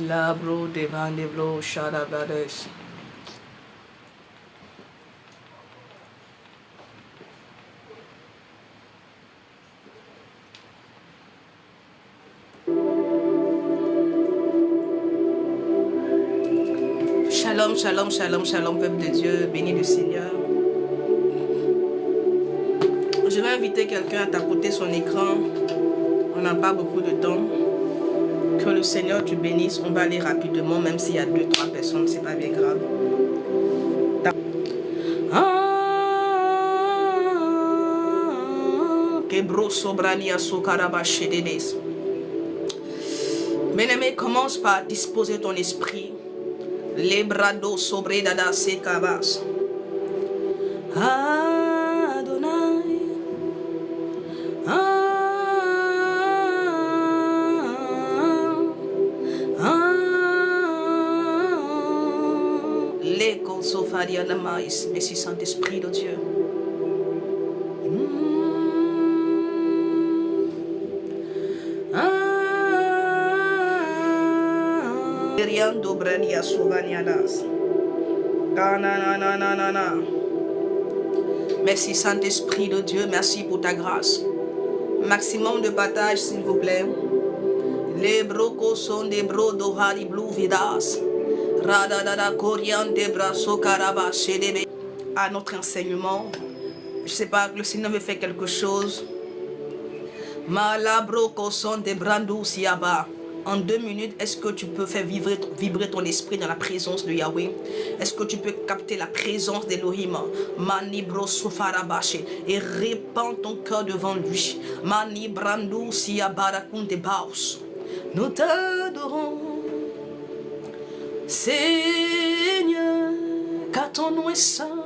La bro devant des bro, shada brothers. Shalom, shalom, shalom, shalom, peuple de Dieu, béni le Seigneur. Je vais inviter quelqu'un à tapoter son écran. On n'a pas beaucoup de temps. Que le Seigneur te bénisse. On va aller rapidement, même s'il y a 2-3 personnes, c'est pas bien grave. Bien-aimé, commence par disposer ton esprit. Les bras d'eau sobre dada se cabas. Adonai. L'écho sofaria la maïs. Merci Saint-Esprit de Dieu. Merci Saint-Esprit de Dieu, merci pour ta grâce. Maximum de partage s'il vous plaît. Les brocos sont des bros d'Ohari Blue Vidas. Radadada Korian de Brasso Karaba Shedebe. À notre enseignement, je sais pas, le Seigneur me fait quelque chose. Malabroco sont des brandous Siaba. En 2 minutes, est-ce que tu peux faire vibrer ton esprit dans la présence de Yahweh? Est-ce que tu peux capter la présence d'Elohim? Manibro Sofarabache et répands ton cœur devant lui. Manibrandou Siabarakoun de Baos. Nous t'adorons, Seigneur, car ton nom est saint,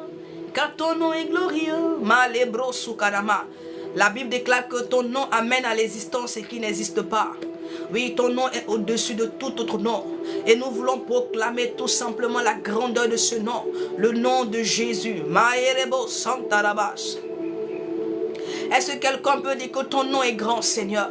car ton nom est glorieux. Malebro Sukarama. La Bible déclare que ton nom amène à l'existence ce qui n'existe pas. Oui, ton nom est au-dessus de tout autre nom. Et nous voulons proclamer tout simplement la grandeur de ce nom. Le nom de Jésus. Maerebo Santarabas. Est-ce que quelqu'un peut dire que ton nom est grand, Seigneur?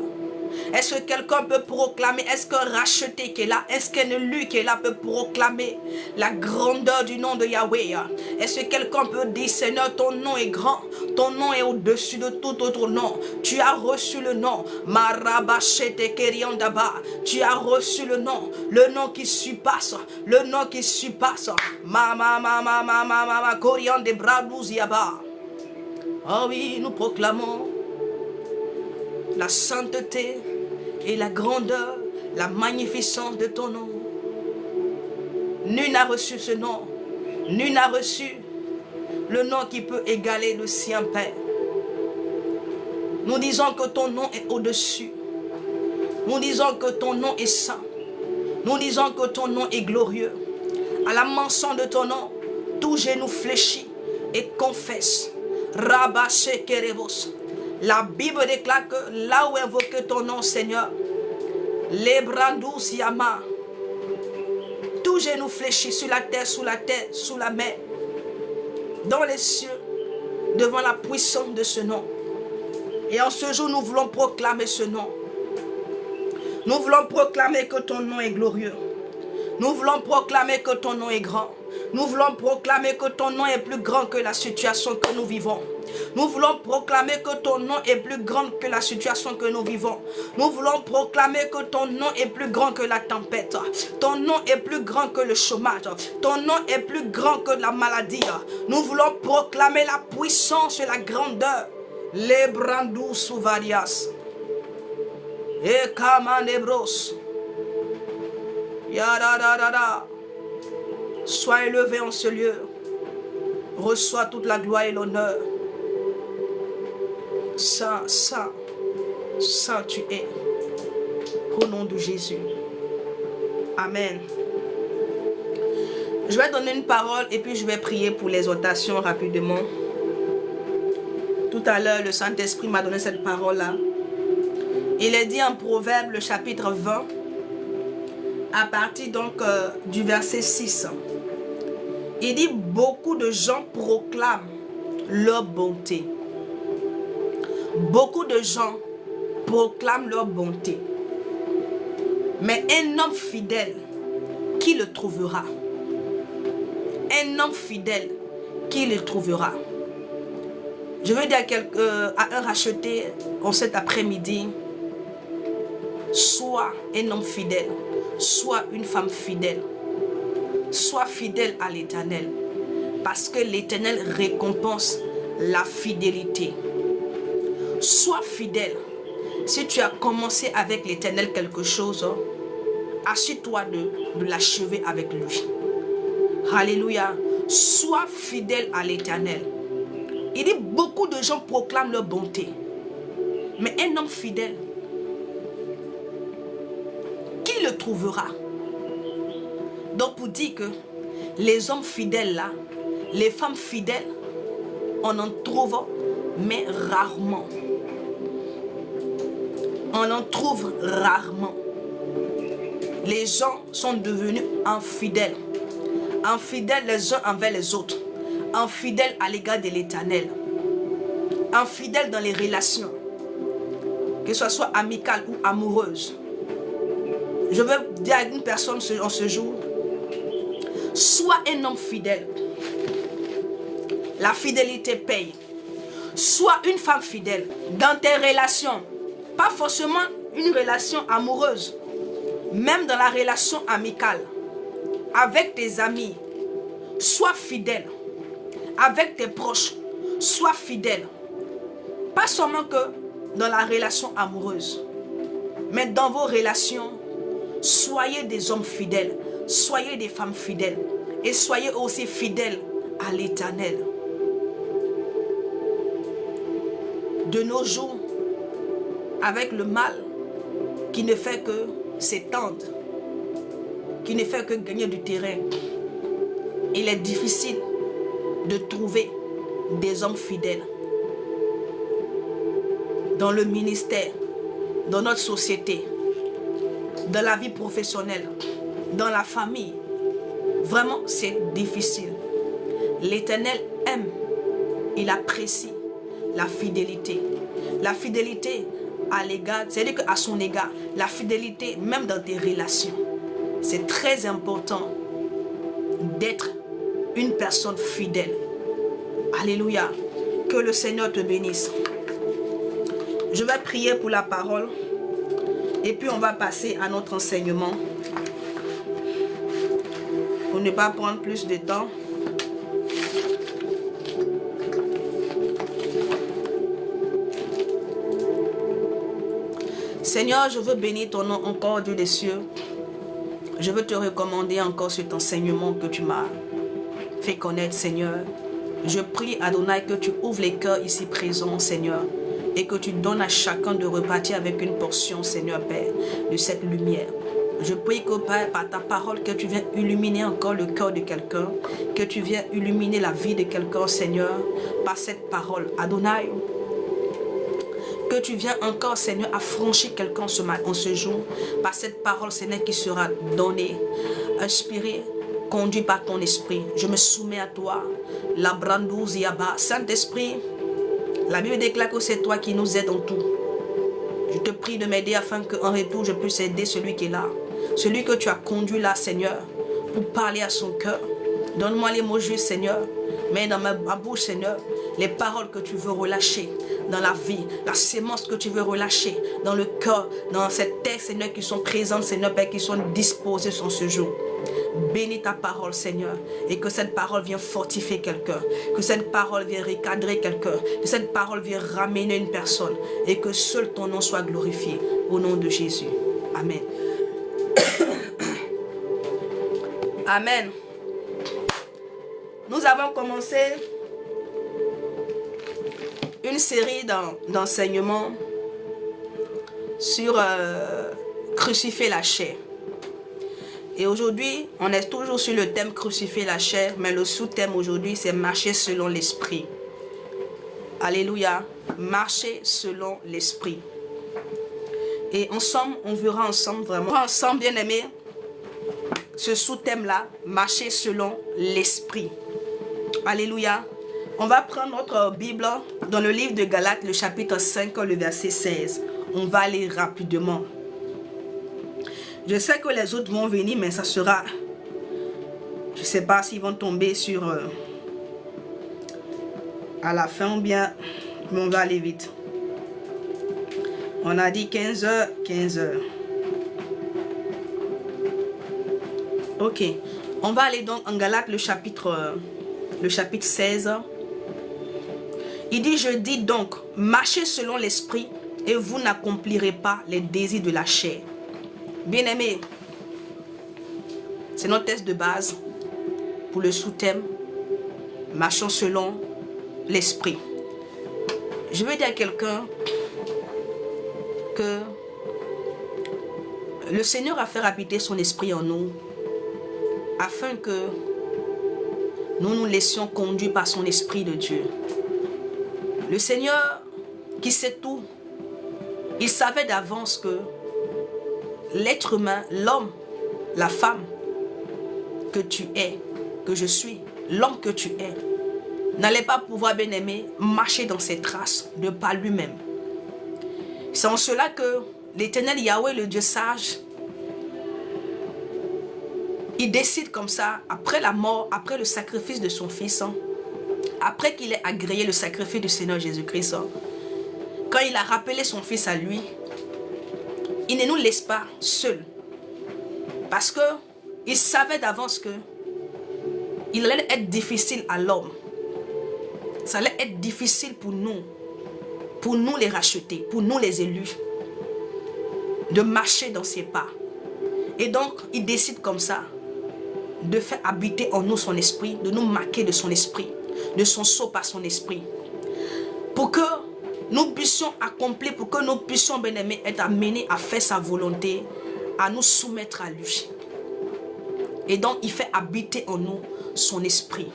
Est-ce que quelqu'un peut proclamer? Est-ce qu'un racheté qui est là? Est-ce qu'un élu qui est là peut proclamer la grandeur du nom de Yahweh? Est-ce que quelqu'un peut dire, Seigneur, ton nom est grand, ton nom est au-dessus de tout autre nom. Tu as reçu le nom. Marabachete Keriandaba. Tu as reçu le nom qui surpasse, le nom qui surpasse. Mama Koriande Bradouziaba. Oh oui, nous proclamons la sainteté et la grandeur, la magnificence de ton nom. Nul n'a reçu ce nom. Nul n'a reçu le nom qui peut égaler le sien, Père. Nous disons que ton nom est au-dessus. Nous disons que ton nom est saint. Nous disons que ton nom est glorieux. À la mention de ton nom, tout genou fléchit et confesse. Rabaché Kerebos. La Bible déclare que là où invoque ton nom, Seigneur, les brandous yama, tout genou fléchit sur la terre, sous la tête, sous la mer, dans les cieux, devant la puissance de ce nom. Et en ce jour, nous voulons proclamer ce nom. Nous voulons proclamer que ton nom est glorieux. Nous voulons proclamer que ton nom est grand. Nous voulons proclamer que ton nom est plus grand que la situation que nous vivons. Nous voulons proclamer que ton nom est plus grand que la situation que nous vivons. Nous voulons proclamer que ton nom est plus grand que la tempête. Ton nom est plus grand que le chômage. Ton nom est plus grand que la maladie. Nous voulons proclamer la puissance et la grandeur. Les brandous souvarias. Et kamanebros. Yadadadada. Sois élevé en ce lieu. Reçois toute la gloire et l'honneur. Saint, saint, saint tu es. Au nom de Jésus. Amen. Je vais donner une parole et puis je vais prier pour l'exhortation rapidement. Tout à l'heure, le Saint-Esprit m'a donné cette parole-là. Il est dit en Proverbe, le chapitre 20, à partir donc du verset 6. Il dit, beaucoup de gens proclament leur bonté. Beaucoup de gens proclament leur bonté. Mais un homme fidèle, qui le trouvera? Un homme fidèle, qui le trouvera? Je veux dire à un racheté en cet après-midi, sois un homme fidèle, sois une femme fidèle, sois fidèle à l'Éternel, parce que l'Éternel récompense la fidélité. Sois fidèle. Si tu as commencé avec l'Éternel quelque chose, assure-toi de l'achever avec lui. Alléluia. Sois fidèle à l'Éternel. Il dit, beaucoup de gens proclament leur bonté. Mais un homme fidèle, qui le trouvera? Donc pour dire que les hommes fidèles là, les femmes fidèles, on en trouve, mais rarement. On en trouve rarement. Les gens sont devenus infidèles. Infidèles les uns envers les autres. Infidèles à l'égard de l'Éternel. Infidèles dans les relations. Que ce soit amicales ou amoureuses. Je veux dire à une personne en ce jour, sois un homme fidèle. La fidélité paye. Sois une femme fidèle dans tes relations. Pas forcément une relation amoureuse. Même dans la relation amicale. Avec tes amis. Sois fidèle. Avec tes proches. Sois fidèle. Pas seulement que dans la relation amoureuse. Mais dans vos relations, soyez des hommes fidèles. Soyez des femmes fidèles. Et soyez aussi fidèles à l'Éternel. De nos jours, avec le mal qui ne fait que s'étendre, qui ne fait que gagner du terrain, il est difficile de trouver des hommes fidèles dans le ministère, dans notre société, dans la vie professionnelle, dans la famille. Vraiment, c'est difficile. L'Éternel aime, il apprécie la fidélité. La fidélité à l'égard, c'est-à-dire qu'à son égard, la fidélité même dans tes relations. C'est très important d'être une personne fidèle. Alléluia. Que le Seigneur te bénisse. Je vais prier pour la parole et puis on va passer à notre enseignement. Pour ne pas prendre plus de temps. Seigneur, je veux bénir ton nom encore, Dieu des cieux. Je veux te recommander encore cet enseignement que tu m'as fait connaître, Seigneur. Je prie, Adonai, que tu ouvres les cœurs ici présents, Seigneur, et que tu donnes à chacun de repartir avec une portion, Seigneur Père, de cette lumière. Je prie que, Père, par ta parole, que tu viennes illuminer encore le cœur de quelqu'un, que tu viennes illuminer la vie de quelqu'un, Seigneur, par cette parole. Adonai, que tu viens encore, Seigneur, affranchir quelqu'un en ce jour, par cette parole, Seigneur, qui sera donnée, inspirée, conduit par ton esprit. Je me soumets à toi. La brandouze yaba. Saint-Esprit, la Bible déclare que c'est toi qui nous aides en tout. Je te prie de m'aider afin qu'en retour, je puisse aider celui qui est là. Celui que tu as conduit là, Seigneur, pour parler à son cœur. Donne-moi les mots justes, Seigneur. Mets dans ma bouche, Seigneur, les paroles que tu veux relâcher dans la vie, la sémence que tu veux relâcher dans le cœur, dans cette terre, Seigneur, qui sont présentes, Seigneur, Père, qui sont disposées sur ce jour. Bénis ta parole, Seigneur, et que cette parole vienne fortifier quelqu'un, que cette parole vienne recadrer quelqu'un, que cette parole vienne ramener une personne, et que seul ton nom soit glorifié, au nom de Jésus. Amen. Amen. Nous avons commencé une série d'enseignements sur crucifier la chair. Et aujourd'hui, on est toujours sur le thème crucifier la chair, mais le sous-thème aujourd'hui, c'est marcher selon l'esprit. Alléluia. Marcher selon l'esprit. Et ensemble, on verra ensemble vraiment. On verra ensemble, bien aimé, ce sous-thème-là, marcher selon l'esprit. Alléluia. On va prendre notre Bible dans le livre de Galates, le chapitre 5, le verset 16. On va aller rapidement. Je sais que les autres vont venir, mais ça sera... Je ne sais pas s'ils vont tomber sur... à la fin ou bien... Mais on va aller vite. On a dit 15 h, 15 h. Ok. On va aller donc en Galates, le chapitre 16. Il dit, je dis donc, marchez selon l'esprit et vous n'accomplirez pas les désirs de la chair. Bien-aimés, c'est notre texte de base pour le sous-thème, marchons selon l'esprit. Je veux dire à quelqu'un que le Seigneur a fait habiter son esprit en nous afin que nous nous laissions conduire par son esprit de Dieu. Le Seigneur qui sait tout, il savait d'avance que l'être humain, l'homme, la femme que tu es, que je suis, l'homme que tu es, n'allait pas pouvoir, bien aimé, marcher dans ses traces de par lui-même. C'est en cela que l'Éternel Yahweh, le Dieu sage, il décide comme ça, après la mort, après le sacrifice de son Fils, après qu'il ait agréé le sacrifice du Seigneur Jésus-Christ, quand il a rappelé son Fils à lui, il ne nous laisse pas seuls. Parce que il savait d'avance que il allait être difficile à l'homme. Ça allait être difficile pour nous les racheter, pour nous les élus, de marcher dans ses pas. Et donc, il décide comme ça de faire habiter en nous son esprit, de nous marquer de son esprit, de son sceau par son esprit. Pour que nous puissions accomplir, pour que nous puissions, bien aimés, être amenés à faire sa volonté, à nous soumettre à lui. Et donc, il fait habiter en nous son esprit.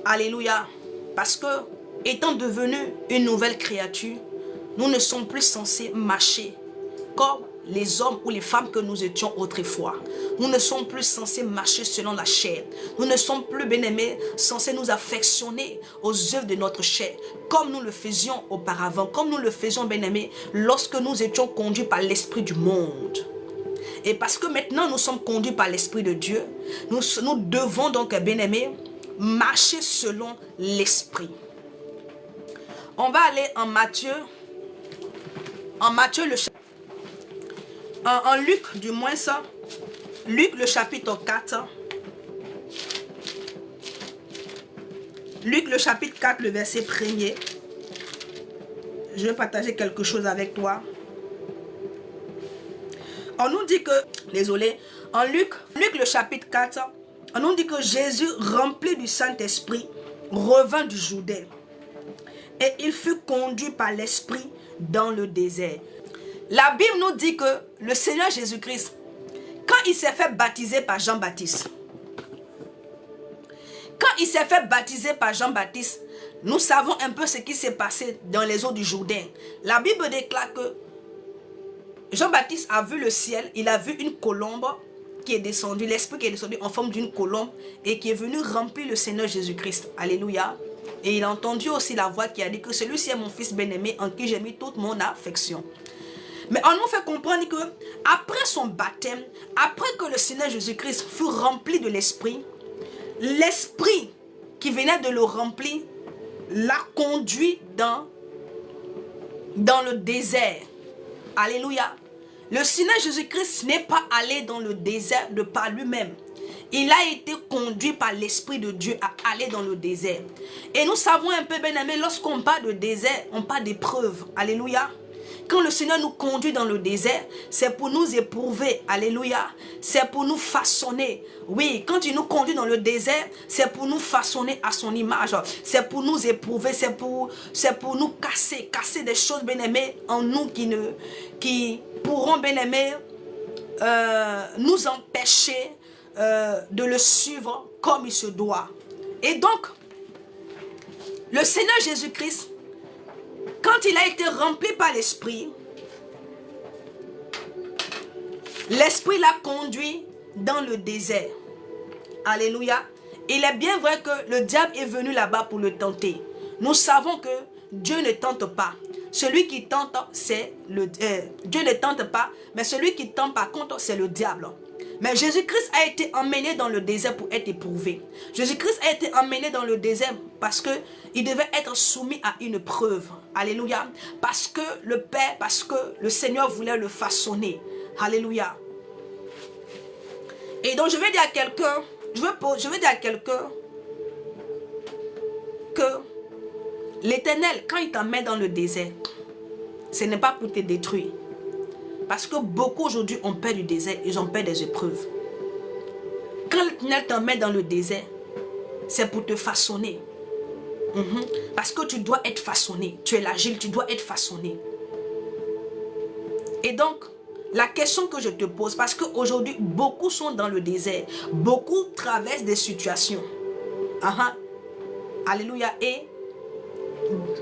Alléluia. Parce que, étant devenu une nouvelle créature, nous ne sommes plus censés marcher comme les hommes ou les femmes que nous étions autrefois. Nous ne sommes plus censés marcher selon la chair. Nous ne sommes plus, bien-aimés, censés nous affectionner aux œuvres de notre chair, comme nous le faisions auparavant, comme nous le faisions, bien-aimés, lorsque nous étions conduits par l'esprit du monde. Et parce que maintenant nous sommes conduits par l'esprit de Dieu, nous devons donc, bien-aimés, marcher selon l'esprit. On va aller en Matthieu le chapitre. En Luc, du moins ça. Luc, le chapitre 4. Luc, le chapitre 4, le verset 1er. Je vais partager quelque chose avec toi. On nous dit que, désolé, en Luc, le chapitre 4, on nous dit que Jésus, rempli du Saint-Esprit, revint du Jourdain. Et il fut conduit par l'Esprit dans le désert. La Bible nous dit que le Seigneur Jésus-Christ, quand il s'est fait baptiser par Jean-Baptiste, nous savons un peu ce qui s'est passé dans les eaux du Jourdain. La Bible déclare que Jean-Baptiste a vu le ciel, il a vu une colombe qui est descendue, l'Esprit qui est descendu en forme d'une colombe et qui est venu remplir le Seigneur Jésus-Christ. Alléluia. Et il a entendu aussi la voix qui a dit que celui-ci est mon fils bien-aimé en qui j'ai mis toute mon affection. Mais on nous fait comprendre que après son baptême, après que le Seigneur Jésus-Christ fut rempli de l'Esprit, l'Esprit qui venait de le remplir l'a conduit dans le désert. Alléluia. Le Seigneur Jésus-Christ n'est pas allé dans le désert de par lui-même. Il a été conduit par l'Esprit de Dieu à aller dans le désert. Et nous savons un peu, bien aimé, lorsqu'on parle de désert, on parle d'épreuve. Alléluia. Quand le Seigneur nous conduit dans le désert, c'est pour nous éprouver. Alléluia. C'est pour nous façonner. Oui, quand il nous conduit dans le désert, c'est pour nous façonner à son image. C'est pour nous éprouver. C'est pour nous casser des choses, bien aimées, en nous qui pourront, bien aimés, nous empêcher de le suivre comme il se doit. Et donc, Le Seigneur Jésus-Christ, quand il a été rempli par l'Esprit, l'Esprit l'a conduit dans le désert. Alléluia. Il est bien vrai que le diable est venu là-bas pour le tenter. Nous savons que Dieu ne tente pas. Celui qui tente, c'est le... Dieu ne tente pas, mais celui qui tente par contre, c'est le diable. Mais Jésus-Christ a été emmené dans le désert pour être éprouvé. Jésus-Christ a été emmené dans le désert parce qu'il devait être soumis à une preuve. Alléluia. Parce que le Père, parce que le Seigneur voulait le façonner. Alléluia. Et donc je vais dire à quelqu'un, je vais dire à quelqu'un que l'Éternel, quand il t'emmène dans le désert, ce n'est pas pour te détruire. Parce que beaucoup aujourd'hui ont peur du désert, ils ont peur des épreuves. Quand l'Éternel t'emmène dans le désert, c'est pour te façonner. Parce que tu dois être façonné. Tu es l'agile, tu dois être façonné. Et donc, la question que je te pose, parce qu'aujourd'hui, beaucoup sont dans le désert. Beaucoup traversent des situations. Alléluia. Et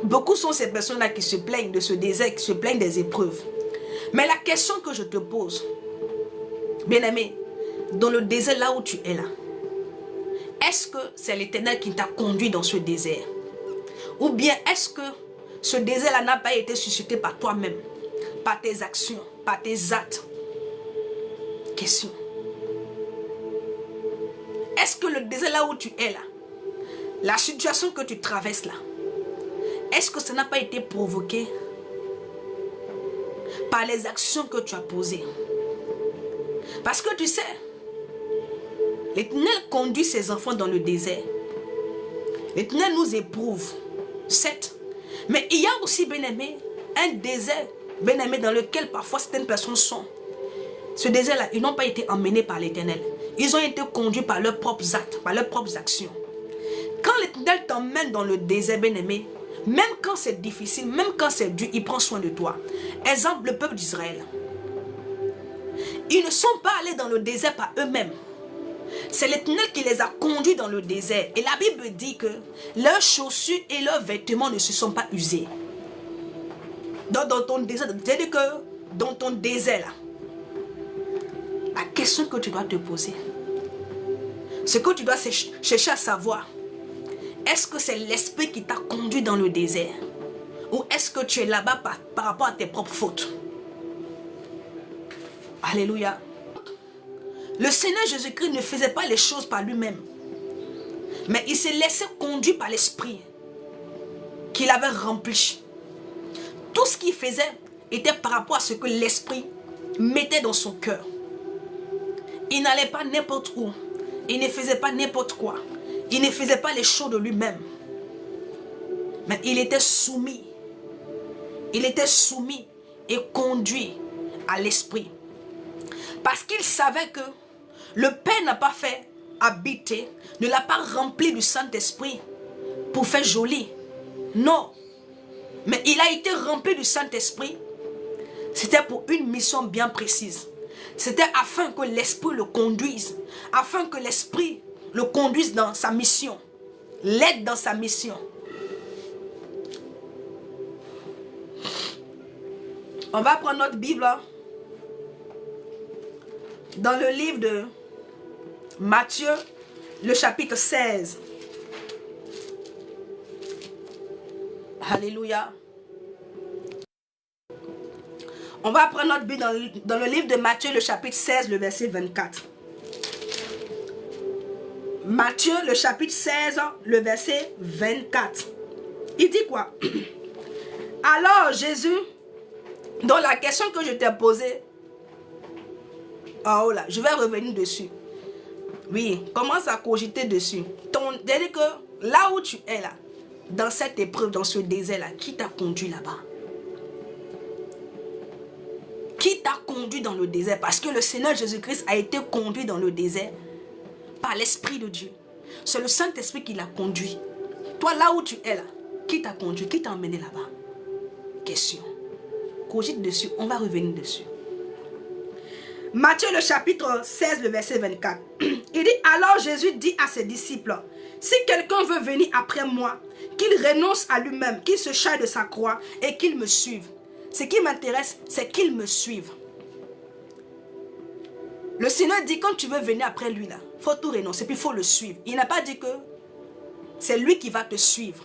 beaucoup sont ces personnes-là qui se plaignent de ce désert, qui se plaignent des épreuves. Mais la question que je te pose, bien-aimé, dans le désert là où tu es là, est-ce que c'est l'Éternel qui t'a conduit dans ce désert? Ou bien est-ce que ce désert-là n'a pas été suscité par toi-même, par tes actions, par tes actes? Question. Est-ce que le désert là où tu es là, la situation que tu traverses là, est-ce que ça n'a pas été provoqué par les actions que tu as posées? Parce que tu sais, l'Éternel conduit ses enfants dans le désert. L'Éternel nous éprouve, certes. Mais il y a aussi, bien-aimé, un désert, bien-aimé, dans lequel parfois certaines personnes sont. Ce désert-là, ils n'ont pas été emmenés par l'Éternel. Ils ont été conduits par leurs propres actes, par leurs propres actions. Quand l'Éternel t'emmène dans le désert, bien-aimé, même quand c'est difficile, même quand c'est dur, il prend soin de toi. Exemple, le peuple d'Israël. Ils ne sont pas allés dans le désert par eux-mêmes. C'est l'Éternel qui les a conduits dans le désert. Et la Bible dit que leurs chaussures et leurs vêtements ne se sont pas usés. Donc dans ton désert, c'est-à-dire que dans ton désert là, la question que tu dois te poser, ce que tu dois chercher à savoir, est-ce que c'est l'Esprit qui t'a conduit dans le désert? Ou est-ce que tu es là-bas par rapport à tes propres fautes? Alléluia. Le Seigneur Jésus-Christ ne faisait pas les choses par lui-même. Mais il s'est laissé conduire par l'Esprit qu'il avait rempli. Tout ce qu'il faisait était par rapport à ce que l'Esprit mettait dans son cœur. Il n'allait pas n'importe où. Il ne faisait pas n'importe quoi. Il ne faisait pas les choses de lui-même. Mais il était soumis. Il était soumis et conduit à l'Esprit. Parce qu'il savait que le Père n'a pas fait habiter, ne l'a pas rempli du Saint-Esprit pour faire joli. Non. Mais il a été rempli du Saint-Esprit. C'était pour une mission bien précise. C'était afin que l'Esprit le conduise. Afin que l'Esprit le conduise dans sa mission. L'aide dans sa mission. On va prendre notre Bible dans le livre de Matthieu, le chapitre 16. Alléluia. On va prendre notre Bible dans le livre de Matthieu, le chapitre 16, le verset 24. Matthieu, le chapitre 16, le verset 24. Il dit quoi? Alors Jésus, dans la question que je t'ai posée, oh là, je vais revenir dessus. Oui, commence à cogiter dessus. C'est-à-dire que là où tu es là, dans cette épreuve, dans ce désert-là, qui t'a conduit là-bas? Qui t'a conduit dans le désert? Parce que le Seigneur Jésus-Christ a été conduit dans le désert par l'Esprit de Dieu. C'est le Saint-Esprit qui l'a conduit. Toi, là où tu es là, qui t'a conduit? Qui t'a emmené là-bas? Question. Cogite dessus, on va revenir dessus. Matthieu le chapitre 16, le verset 24. Il dit, alors Jésus dit à ses disciples, si quelqu'un veut venir après moi, qu'il renonce à lui-même, qu'il se charge de sa croix et qu'il me suive. Ce qui m'intéresse, c'est qu'il me suive. Le Seigneur dit, quand tu veux venir après lui, il faut tout renoncer, puis il faut le suivre. Il n'a pas dit que c'est lui qui va te suivre.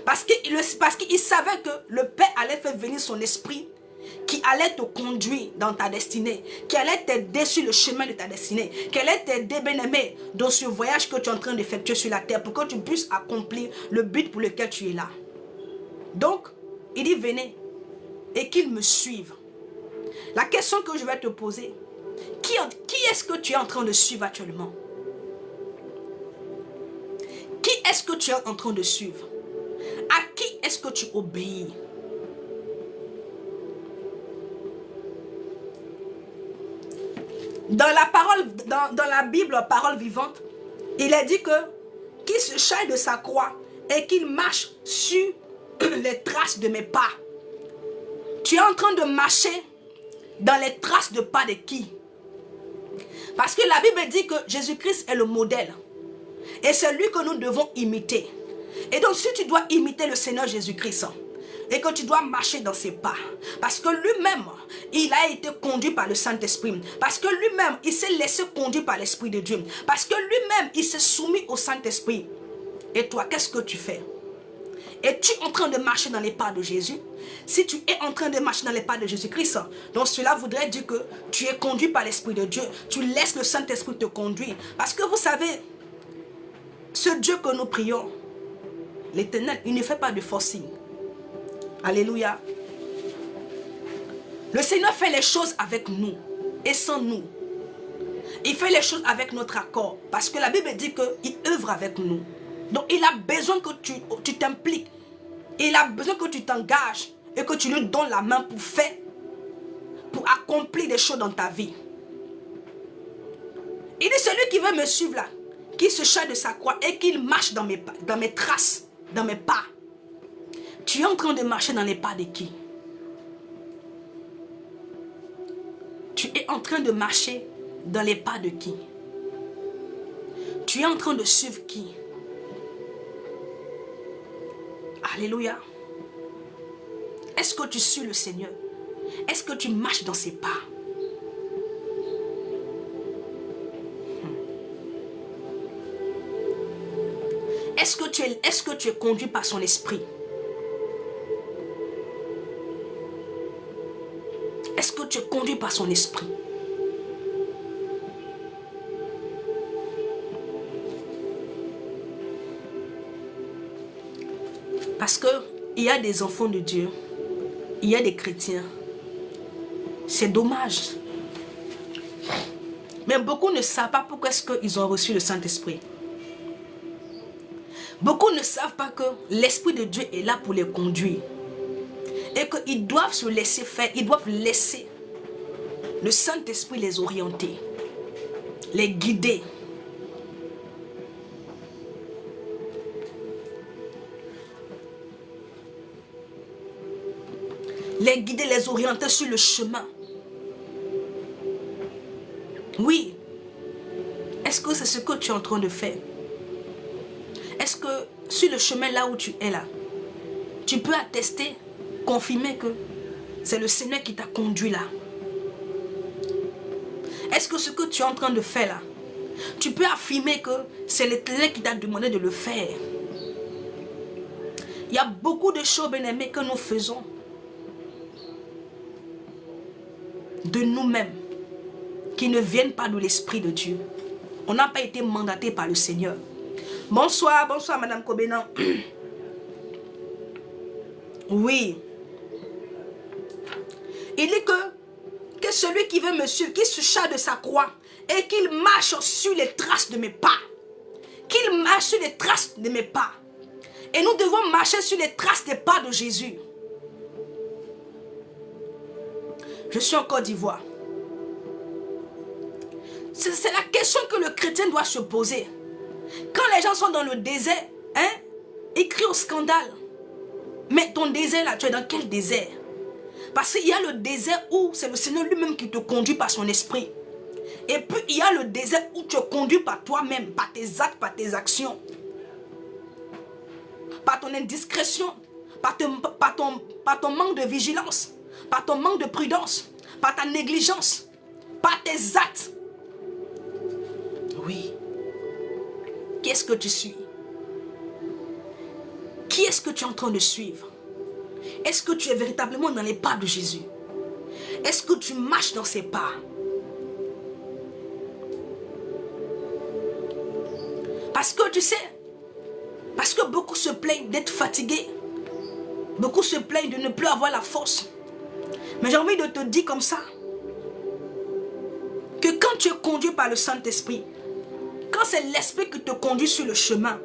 Parce qu'il savait que le Père allait faire venir son esprit qui allait te conduire dans ta destinée, qui allait t'aider sur le chemin de ta destinée, qui allait t'aider, bien-aimé, dans ce voyage que tu es en train d'effectuer sur la terre pour que tu puisses accomplir le but pour lequel tu es là. Donc, il dit, venez et qu'il me suive. La question que je vais te poser, qui est-ce que tu es en train de suivre actuellement? Qui est-ce que tu es en train de suivre? À qui est-ce que tu obéis? Dans la parole, dans la Bible, parole vivante, il est dit que qu'il se charge de sa croix et qu'il marche sur les traces de mes pas. Tu es en train de marcher dans les traces de pas de qui? Parce que la Bible dit que Jésus-Christ est le modèle. Et c'est lui que nous devons imiter. Et donc si tu dois imiter le Seigneur Jésus-Christ, et que tu dois marcher dans ses pas, parce que lui-même, il a été conduit par le Saint-Esprit, parce que lui-même, il s'est laissé conduire par l'Esprit de Dieu, parce que lui-même, il s'est soumis au Saint-Esprit. Et toi, qu'est-ce que tu fais? Es-tu en train de marcher dans les pas de Jésus? Si tu es en train de marcher dans les pas de Jésus-Christ, donc cela voudrait dire que tu es conduit par l'Esprit de Dieu. Tu laisses le Saint-Esprit te conduire. Parce que vous savez, ce Dieu que nous prions, l'Éternel, il ne fait pas de forcing. Alléluia. Le Seigneur fait les choses avec nous et sans nous. Il fait les choses avec notre accord. Parce que la Bible dit qu'il œuvre avec nous. Donc il a besoin que tu t'impliques. Il a besoin que tu t'engages et que tu lui donnes la main pour faire, pour accomplir des choses dans ta vie. Il dit, celui qui veut me suivre là, qui se charge de sa croix et qu'il marche dans mes traces, dans mes pas. Tu es en train de marcher dans les pas de qui? Tu es en train de marcher dans les pas de qui? Tu es en train de suivre qui? Alléluia. Est-ce que tu suis le Seigneur? Est-ce que tu marches dans ses pas? Est-ce que tu es conduit par son esprit? Est-ce que tu es conduit par son esprit? Parce qu'il y a des enfants de Dieu, il y a des chrétiens. C'est dommage. Mais beaucoup ne savent pas pourquoi est-ce qu'ils ont reçu le Saint-Esprit. Beaucoup ne savent pas que l'Esprit de Dieu est là pour les conduire. Et qu'ils doivent se laisser faire, ils doivent laisser le Saint-Esprit les orienter, les guider. Les guider, les orienter sur le chemin. Oui. Est-ce que c'est ce que tu es en train de faire? Est-ce que sur le chemin là où tu es là, tu peux attester, confirmer que c'est le Seigneur qui t'a conduit là? Est-ce que ce que tu es en train de faire là, tu peux affirmer que c'est l'Éternel qui t'a demandé de le faire? Il y a beaucoup de choses, bien-aimés, que nous faisons de nous-mêmes, qui ne viennent pas de l'Esprit de Dieu. On n'a pas été mandaté par le Seigneur. Bonsoir, bonsoir Madame Kobenan. Oui. Il dit que celui qui veut me suivre, qui se charge de sa croix et qu'il marche sur les traces de mes pas. Qu'il marche sur les traces de mes pas. Et nous devons marcher sur les traces des pas de Jésus. Je suis en Côte d'Ivoire. C'est la question que le chrétien doit se poser. Quand les gens sont dans le désert, ils crient au scandale. Mais ton désert là, tu es dans quel désert? Parce qu'il y a le désert où c'est le Seigneur lui-même qui te conduit par son esprit. Et puis il y a le désert où tu es conduit par toi-même, par tes actes, par tes actions. Par ton indiscrétion, par ton manque de vigilance, par ton manque de prudence, par ta négligence, par tes actes. Oui. Qui est-ce que tu suis? Qui est-ce que tu es en train de suivre? Est-ce que tu es véritablement dans les pas de Jésus? Est-ce que tu marches dans ses pas? Parce que tu sais, parce que beaucoup se plaignent d'être fatigués. Beaucoup se plaignent de ne plus avoir la force. Mais j'ai envie de te dire comme ça, que quand tu es conduit par le Saint-Esprit, quand c'est l'Esprit qui te conduit sur le chemin,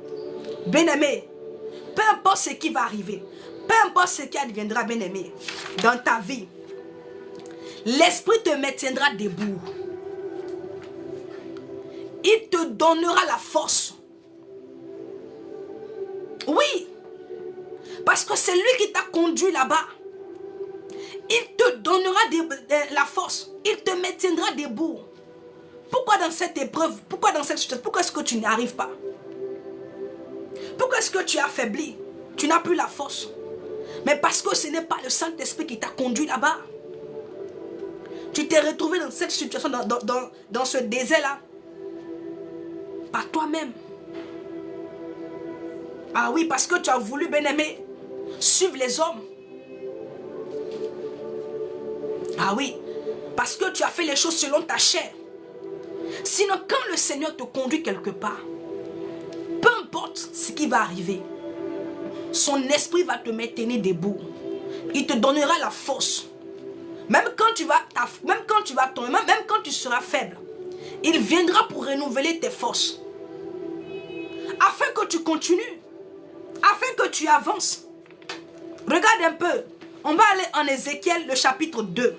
bien-aimé, peu importe ce qui va arriver, peu importe ce qui adviendra, bien-aimé, dans ta vie, l'Esprit te maintiendra debout. Il te donnera la force. Oui, parce que c'est lui qui t'a conduit là-bas. Il te donnera la force. Il te maintiendra debout. Pourquoi dans cette épreuve, pourquoi dans cette situation, pourquoi est-ce que tu n'y arrives pas? Pourquoi est-ce que tu es affaibli? Tu n'as plus la force. Mais parce que ce n'est pas le Saint-Esprit qui t'a conduit là-bas. Tu t'es retrouvé dans cette situation, dans ce désert-là, par toi-même. Ah oui, parce que tu as voulu, bien-aimé, suivre les hommes. Ah oui, parce que tu as fait les choses selon ta chair. Sinon, quand le Seigneur te conduit quelque part, peu importe ce qui va arriver, son esprit va te maintenir debout. Il te donnera la force. Même quand tu vas tomber, même quand tu seras faible, il viendra pour renouveler tes forces. Afin que tu continues, afin que tu avances. Regarde un peu. On va aller en Ézéchiel, le chapitre 2.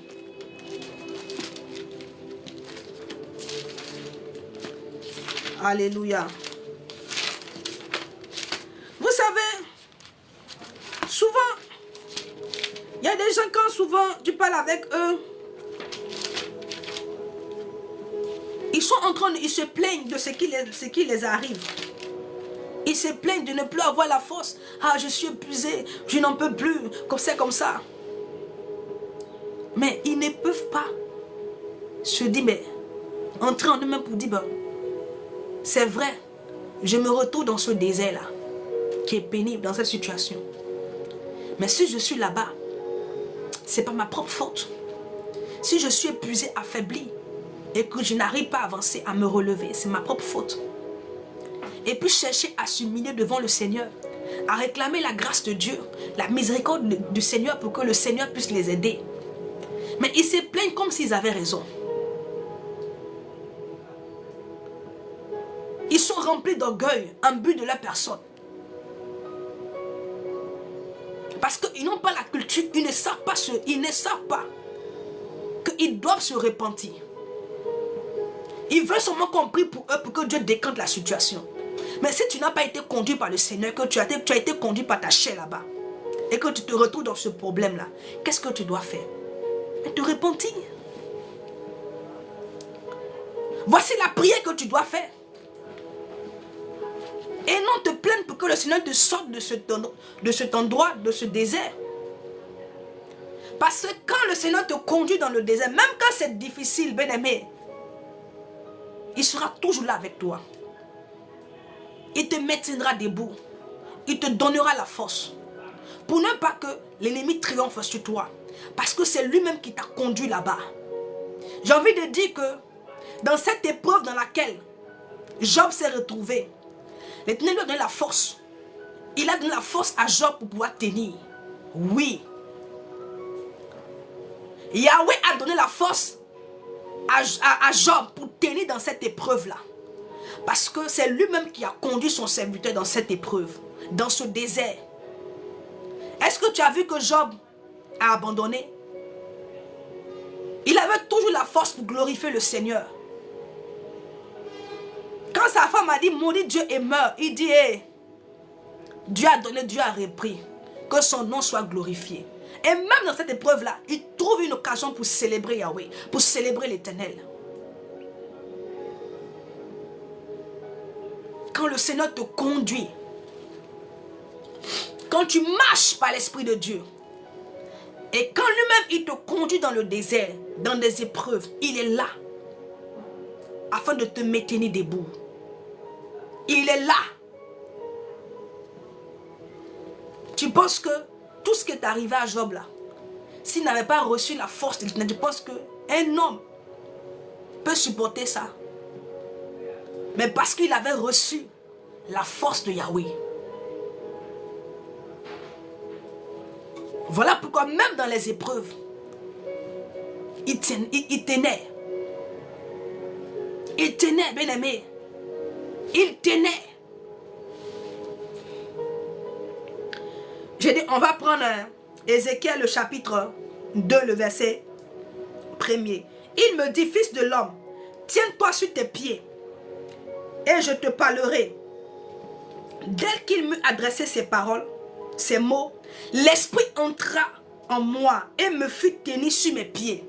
Alléluia. Vous savez, souvent, il y a des gens quand souvent tu parles avec eux, ils sont en train de, ils se plaignent de ce qui les arrive. Ils se plaignent de ne plus avoir la force. Ah, je suis épuisé, je n'en peux plus, comme ça. Mais ils ne peuvent pas se dire, mais entrer en eux-mêmes pour dire, ben, c'est vrai, je me retrouve dans ce désert-là, qui est pénible dans cette situation. Mais si je suis là-bas, ce n'est pas ma propre faute. Si je suis épuisé, affaibli, et que je n'arrive pas à avancer, à me relever, c'est ma propre faute. Et puis chercher à s'humilier devant le Seigneur, à réclamer la grâce de Dieu, la miséricorde du Seigneur pour que le Seigneur puisse les aider. Mais ils se plaignent comme s'ils avaient raison. Ils sont remplis d'orgueil, en but de leur personne. Parce qu'ils n'ont pas la culture, ils ne savent pas qu'ils doivent se repentir. Ils veulent seulement qu'on prie pour eux, pour que Dieu décante la situation. Mais si tu n'as pas été conduit par le Seigneur, que tu as été conduit par ta chair là-bas, et que tu te retrouves dans ce problème-là, qu'est-ce que tu dois faire? Te repentir. Voici la prière que tu dois faire. Et non te plaindre pour que le Seigneur te sorte de cet endroit, de ce désert. Parce que quand le Seigneur te conduit dans le désert, même quand c'est difficile, bien-aimé, il sera toujours là avec toi. Il te maintiendra debout. Il te donnera la force. Pour ne pas que l'ennemi triomphe sur toi. Parce que c'est lui-même qui t'a conduit là-bas. J'ai envie de dire que dans cette épreuve dans laquelle Job s'est retrouvé, l'Éternel lui a donné la force. Il a donné la force à Job pour pouvoir tenir. Oui. Yahweh a donné la force à Job pour tenir dans cette épreuve-là. Parce que c'est lui-même qui a conduit son serviteur dans cette épreuve, dans ce désert. Est-ce que tu as vu que Job a abandonné? Il avait toujours la force pour glorifier le Seigneur. Quand sa femme a dit, maudit Dieu et meurt, il dit, hey, Dieu a donné, Dieu a repris. Que son nom soit glorifié. Et même dans cette épreuve-là, il trouve une occasion pour célébrer Yahweh, pour célébrer l'Éternel. Quand le Seigneur te conduit, Quand tu marches par l'Esprit de Dieu, et quand lui-même il te conduit dans le désert, dans des épreuves, il est là, afin de te maintenir debout. Il est là. Tu penses que tout ce qui est arrivé à Job là, s'il n'avait pas reçu la force de l'Éternel, tu penses qu'un homme peut supporter ça? Mais parce qu'il avait reçu la force de Yahweh. Voilà pourquoi même dans les épreuves, il tenait. Il tenait, bien aimé. Il tenait. J'ai dit, on va prendre Ézéchiel le chapitre 2, le verset 1er. Il me dit, fils de l'homme, tiens-toi sur tes pieds et je te parlerai. Dès qu'il m'eut adressé ces paroles, ces mots, l'esprit entra en moi et me fut tenu sur mes pieds.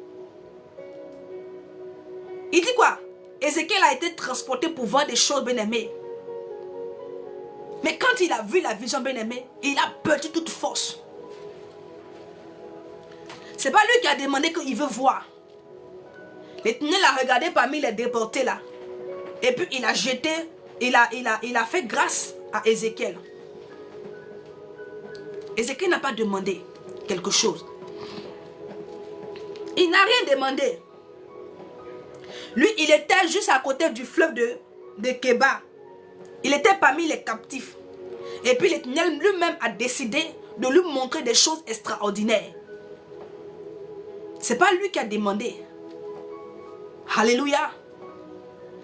Il dit quoi? Ézéchiel a été transporté pour voir des choses, bien-aimées. Mais quand il a vu la vision, bien-aimée, il a perdu toute force. C'est pas lui qui a demandé qu'il veut voir. L'Éternel a regardé parmi les déportés là. Et puis il a jeté, il a fait grâce à Ézéchiel. Ézéchiel n'a pas demandé quelque chose. Il n'a rien demandé. Lui, il était juste à côté du fleuve de Kéba. Il était parmi les captifs. Et puis l'Éternel lui-même a décidé de lui montrer des choses extraordinaires. Ce n'est pas lui qui a demandé. Alléluia.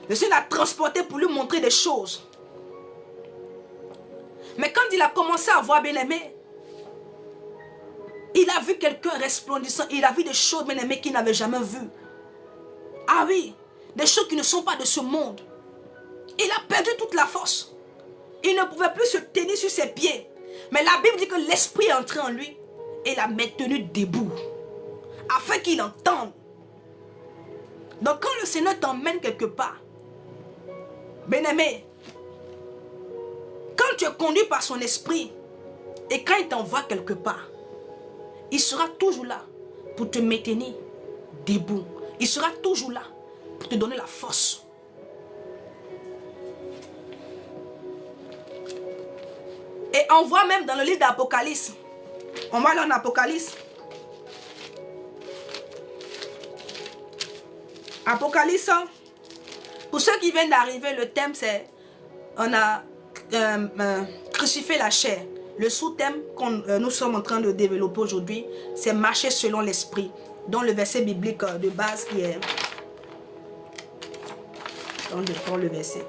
Le Seigneur l'a transporté pour lui montrer des choses. Mais quand il a commencé à voir, bien-aimé, il a vu quelqu'un resplendissant. Il a vu des choses, bien-aimé, qu'il n'avait jamais vues. Ah oui, des choses qui ne sont pas de ce monde. Il a perdu toute la force. Il ne pouvait plus se tenir sur ses pieds. Mais la Bible dit que l'esprit est entré en lui et l'a maintenu debout. Afin qu'il entende. Donc quand le Seigneur t'emmène quelque part, bien-aimé, quand tu es conduit par son esprit et quand il t'envoie quelque part, il sera toujours là pour te maintenir debout. Il sera toujours là pour te donner la force. Et on voit même dans le livre d'Apocalypse. On va aller en Apocalypse. Apocalypse. Pour ceux qui viennent d'arriver, le thème c'est on a crucifié la chair. Le sous-thème que nous sommes en train de développer aujourd'hui, c'est marcher selon l'esprit. Dans le verset biblique de base qui est... On prend le verset.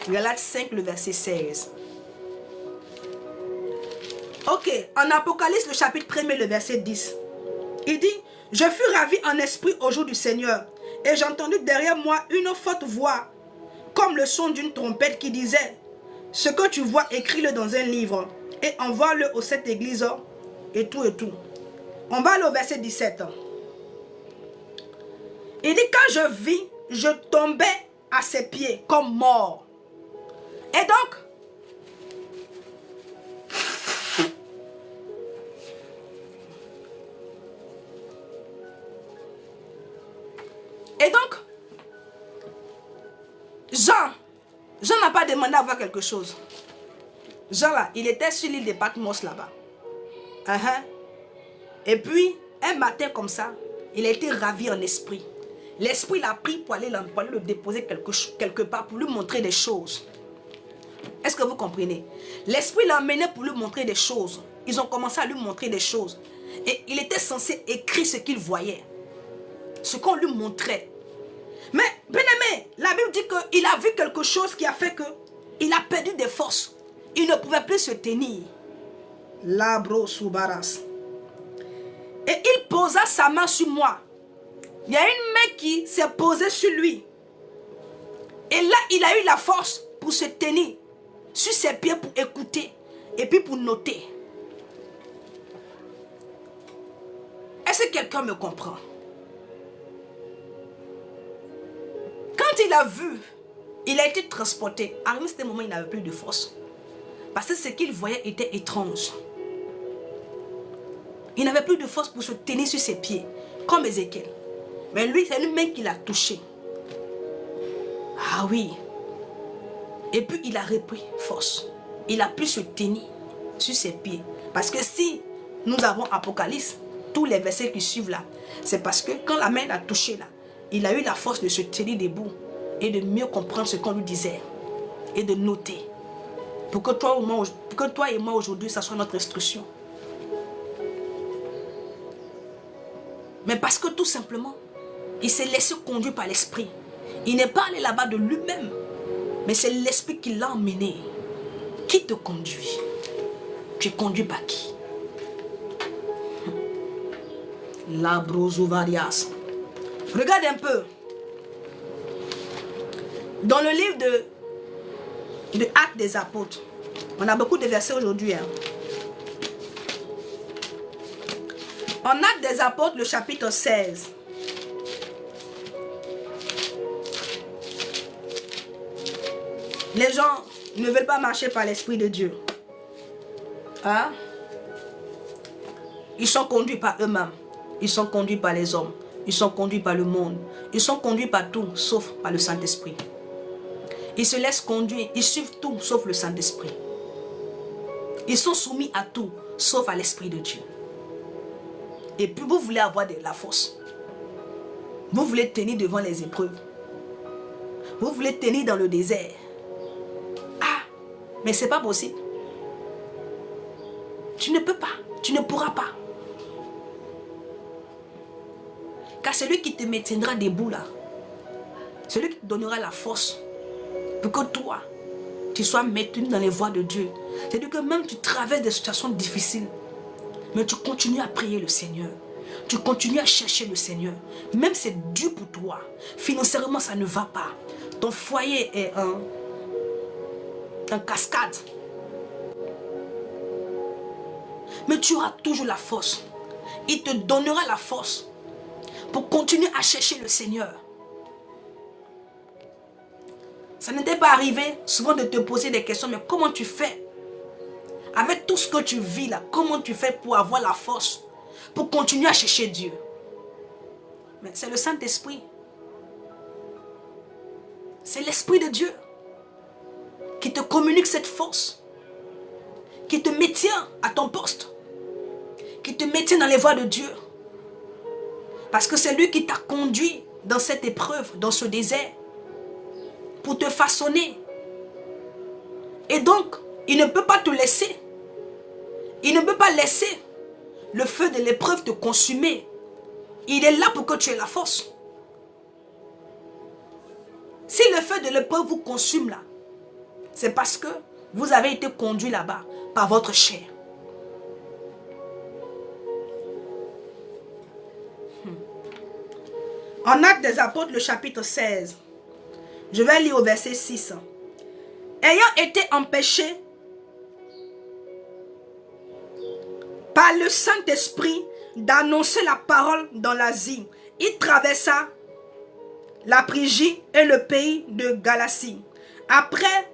Galates 5, le verset 16. Ok, en Apocalypse, le chapitre 1er, le verset 10. Il dit, je fus ravi en esprit au jour du Seigneur, et j'ai entendu derrière moi une forte voix, comme le son d'une trompette qui disait, ce que tu vois, écris-le dans un livre, et envoie-le aux 7 églises, et tout, et tout. On va aller au verset 17. Il dit, quand je vis, je tombais à ses pieds comme mort. Et donc, Jean n'a pas demandé à voir quelque chose. Jean là, il était sur l'île de Patmos là-bas. Et puis, un matin comme ça, il a été ravi en esprit. L'esprit l'a pris pour aller le déposer quelque part, pour lui montrer des choses. Est-ce que vous comprenez? L'esprit l'a emmené pour lui montrer des choses. Ils ont commencé à lui montrer des choses. Et il était censé écrire ce qu'il voyait. Ce qu'on lui montrait. Mais, bien aimé, la Bible dit qu'il a vu quelque chose qui a fait qu'il a perdu des forces. Il ne pouvait plus se tenir. Labro Soubaras. Et il posa sa main sur moi. Il y a une main qui s'est posée sur lui. Et là, il a eu la force pour se tenir sur ses pieds pour écouter et puis pour noter. Est-ce que quelqu'un me comprend? Quand il a vu, il a été transporté. Arrivé à ce moment, il n'avait plus de force. Parce que ce qu'il voyait était étrange. Il n'avait plus de force pour se tenir sur ses pieds, comme Ézéchiel. Mais lui, c'est une main qui l'a touché. Ah oui. Et puis il a repris force. Il a pu se tenir sur ses pieds. Parce que si nous avons Apocalypse, tous les versets qui suivent là, c'est parce que quand la main l'a touché là, il a eu la force de se tenir debout et de mieux comprendre ce qu'on lui disait et de noter. Pour que toi et moi aujourd'hui, ça soit notre instruction. Mais parce que tout simplement, il s'est laissé conduire par l'esprit. Il n'est pas allé là-bas de lui-même, mais c'est l'esprit qui l'a emmené. Qui te conduit? Tu es conduit par qui? La brosovarias. Regarde un peu. Dans le livre de Actes des Apôtres, on a beaucoup de versets aujourd'hui. Hein. En Actes des Apôtres, le chapitre 16. Les gens ne veulent pas marcher par l'Esprit de Dieu. Hein? Ils sont conduits par eux-mêmes. Ils sont conduits par les hommes. Ils sont conduits par le monde. Ils sont conduits par tout, sauf par le Saint-Esprit. Ils se laissent conduire. Ils suivent tout, sauf le Saint-Esprit. Ils sont soumis à tout, sauf à l'Esprit de Dieu. Et puis vous voulez avoir de la force. Vous voulez tenir devant les épreuves. Vous voulez tenir dans le désert. Ah, mais ce n'est pas possible. Tu ne peux pas. Tu ne pourras pas. Car celui qui te maintiendra debout là, celui qui te donnera la force pour que toi, tu sois maintenu dans les voies de Dieu. C'est-à-dire que même tu traverses des situations difficiles, mais tu continues à prier le Seigneur. Tu continues à chercher le Seigneur. Même c'est dur pour toi. Financièrement, ça ne va pas. Ton foyer est en cascade. Mais tu auras toujours la force. Il te donnera la force pour continuer à chercher le Seigneur. Ça n'était pas arrivé souvent de te poser des questions, mais comment tu fais? Avec tout ce que tu vis là, comment tu fais pour avoir la force, pour continuer à chercher Dieu? Mais c'est le Saint-Esprit. C'est l'Esprit de Dieu qui te communique cette force, qui te maintient à ton poste, qui te maintient dans les voies de Dieu. Parce que c'est lui qui t'a conduit dans cette épreuve, dans ce désert, pour te façonner. Et donc, il ne peut pas te laisser. Il ne peut pas laisser le feu de l'épreuve te consumer. Il est là pour que tu aies la force. Si le feu de l'épreuve vous consume là, c'est parce que vous avez été conduit là-bas par votre chair. En Actes des Apôtres, le chapitre 16, je vais lire au verset 6. Ayant été empêché par le Saint-Esprit d'annoncer la parole dans l'Asie, il traversa la Phrygie et le pays de Galatie. Après,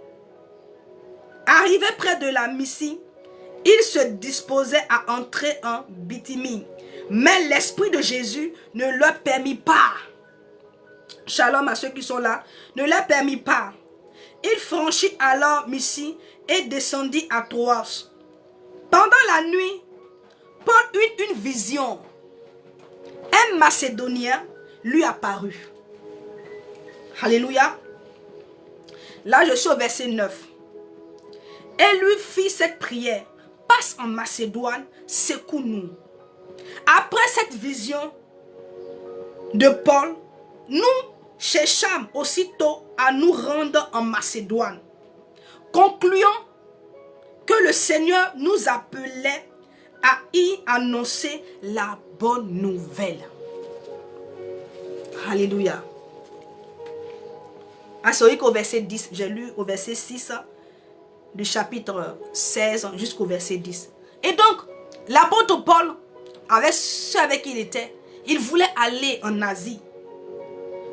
arrivé près de la Mysie, il se disposait à entrer en Bithynie. Mais l'Esprit de Jésus ne leur permit pas. Shalom à ceux qui sont là. Ne leur permit pas. Il franchit alors Mysie et descendit à Troas. Pendant la nuit, Paul eut une vision. Un Macédonien lui apparut. Alléluia. Là, je suis au verset 9. Et lui fit cette prière. Passe en Macédoine, secoue-nous. Après cette vision de Paul, nous cherchâmes aussitôt à nous rendre en Macédoine, concluant que le Seigneur nous appelait à y annoncer la bonne nouvelle. Alléluia. Ah, c'est vrai qu'au verset 10, j'ai lu au verset 6 du chapitre 16 jusqu'au verset 10. Et donc, l'apôtre Paul, avec ceux avec qui il était, il voulait aller en Asie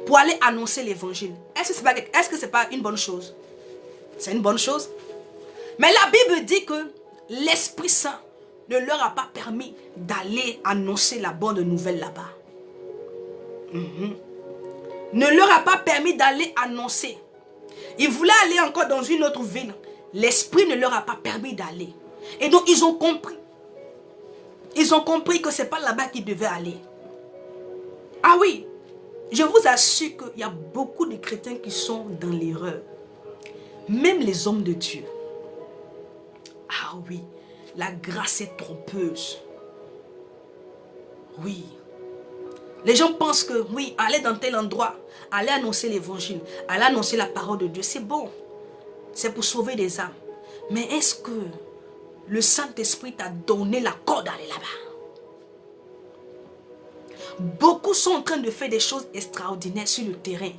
pour aller annoncer l'évangile. Est-ce que ce n'est pas une bonne chose? C'est une bonne chose. Mais la Bible dit que l'Esprit Saint ne leur a pas permis d'aller annoncer la bonne nouvelle là-bas. Ne leur a pas permis d'aller annoncer. Ils voulaient aller encore dans une autre ville. L'esprit ne leur a pas permis d'aller. Et donc ils ont compris. Ils ont compris que ce n'est pas là-bas qu'ils devaient aller. Ah oui, je vous assure qu'il y a beaucoup de chrétiens qui sont dans l'erreur. Même les hommes de Dieu. Ah oui, la grâce est trompeuse. Oui. Les gens pensent que, oui, aller dans tel endroit, aller annoncer l'évangile, aller annoncer la parole de Dieu, c'est bon. C'est pour sauver des âmes. Mais est-ce que le Saint-Esprit t'a donné la corde d'aller là-bas? Beaucoup sont en train de faire des choses extraordinaires sur le terrain.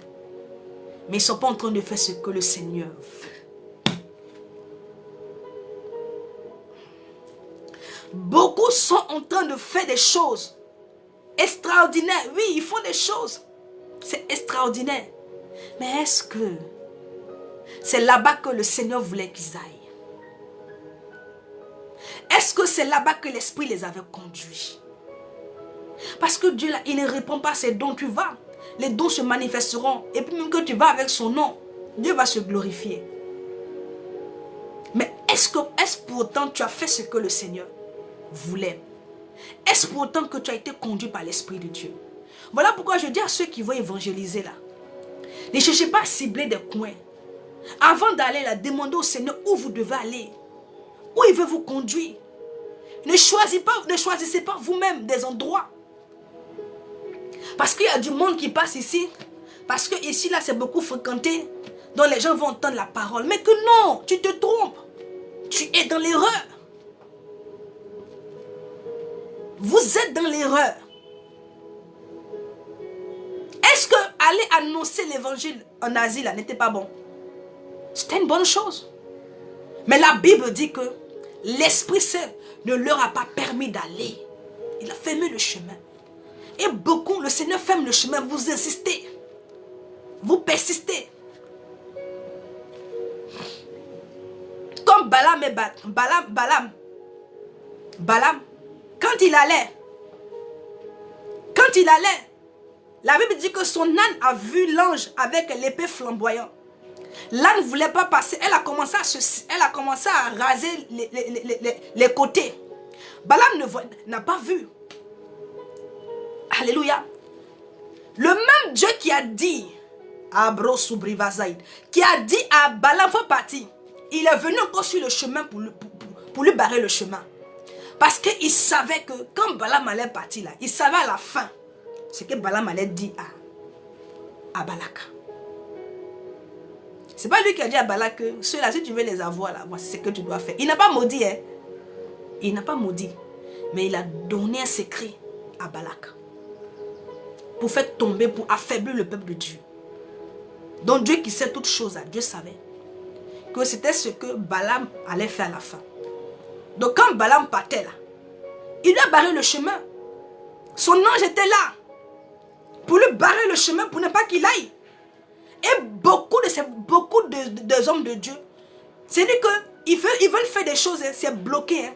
Mais ils ne sont pas en train de faire ce que le Seigneur veut. Beaucoup sont en train de faire des choses extraordinaires. Oui, ils font des choses. C'est extraordinaire. Mais est-ce que c'est là-bas que le Seigneur voulait qu'ils aillent? Est-ce que c'est là-bas que l'Esprit les avait conduits? Parce que Dieu, là, il ne répond pas à ces dons. Tu vas. Les dons se manifesteront. Et puis même que tu vas avec son nom, Dieu va se glorifier. Mais est-ce pour autant tu as fait ce que le Seigneur voulait? Est-ce pour autant que tu as été conduit par l'Esprit de Dieu? Voilà pourquoi je dis à ceux qui vont évangéliser là, ne cherchez pas à cibler des coins. Avant d'aller là, demandez au Seigneur où vous devez aller. Où il veut vous conduire. Ne choisissez pas vous-même des endroits. Parce qu'il y a du monde qui passe ici. Parce que ici, là, c'est beaucoup fréquenté. Donc les gens vont entendre la parole. Mais que non, tu te trompes. Tu es dans l'erreur. Vous êtes dans l'erreur. Est-ce que aller annoncer l'évangile en Asie, là, n'était pas bon? C'était une bonne chose. Mais la Bible dit que l'Esprit Saint ne leur a pas permis d'aller. Il a fermé le chemin. Et beaucoup, le Seigneur ferme le chemin. Vous insistez. Vous persistez. Comme Balaam et Balaam, quand il allait, la Bible dit que son âne a vu l'ange avec l'épée flamboyante. L'âne ne voulait pas passer. Elle a commencé à raser les côtés. Balaam n'a pas vu. Alléluia. Le même Dieu qui a dit à qui a dit à Balaam, faut partir. Il est venu encore sur le chemin pour lui barrer le chemin. Parce qu'il savait que quand Balaam allait partir là, il savait à la fin ce que Balaam allait dire à Balak. C'est pas lui qui a dit à Balak que ceux-là, si tu veux les avoir là, c'est ce que tu dois faire. Il n'a pas maudit, hein. Il n'a pas maudit. Mais il a donné un secret à Balak. Pour faire tomber, pour affaiblir le peuple de Dieu. Donc Dieu qui sait toutes choses, Dieu savait que c'était ce que Balaam allait faire à la fin. Donc quand Balaam partait là, il lui a barré le chemin. Son ange était là pour lui barrer le chemin pour ne pas qu'il aille. Et beaucoup de hommes de Dieu, c'est-à-dire qu'ils veulent faire des choses, hein, c'est bloqué. Hein.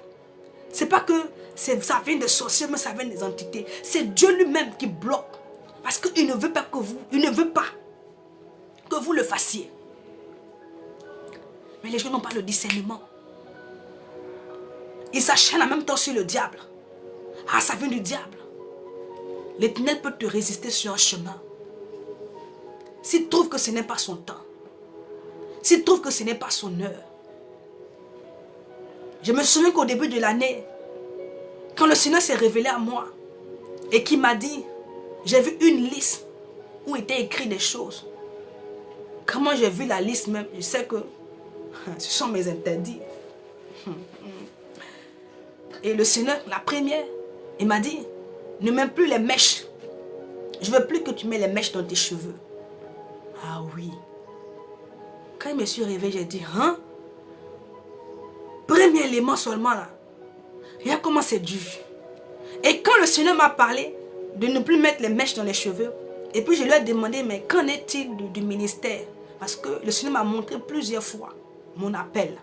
C'est pas que ça vient des sorciers, mais ça vient des entités. C'est Dieu lui-même qui bloque. Parce qu'il ne veut pas que vous le fassiez. Mais les gens n'ont pas le discernement. Ils s'acharnent en même temps sur le diable. Ah, ça vient du diable. L'Éternel peut te résister sur un chemin. S'il trouve que ce n'est pas son temps. S'il trouve que ce n'est pas son heure. Je me souviens qu'au début de l'année, quand le Seigneur s'est révélé à moi et qu'il m'a dit, j'ai vu une liste où était écrit des choses. Comment j'ai vu la liste même, je sais que ce sont mes interdits. Et le Seigneur, la première, il m'a dit, ne mets plus les mèches. Je ne veux plus que tu mets les mèches dans tes cheveux. Ah oui. Quand je me suis réveillée, j'ai dit, hein? Premier élément seulement là. Regarde comment c'est dur. Et quand le Seigneur m'a parlé de ne plus mettre les mèches dans les cheveux, et puis je lui ai demandé, mais qu'en est-il du ministère? Parce que le Seigneur m'a montré plusieurs fois mon appel.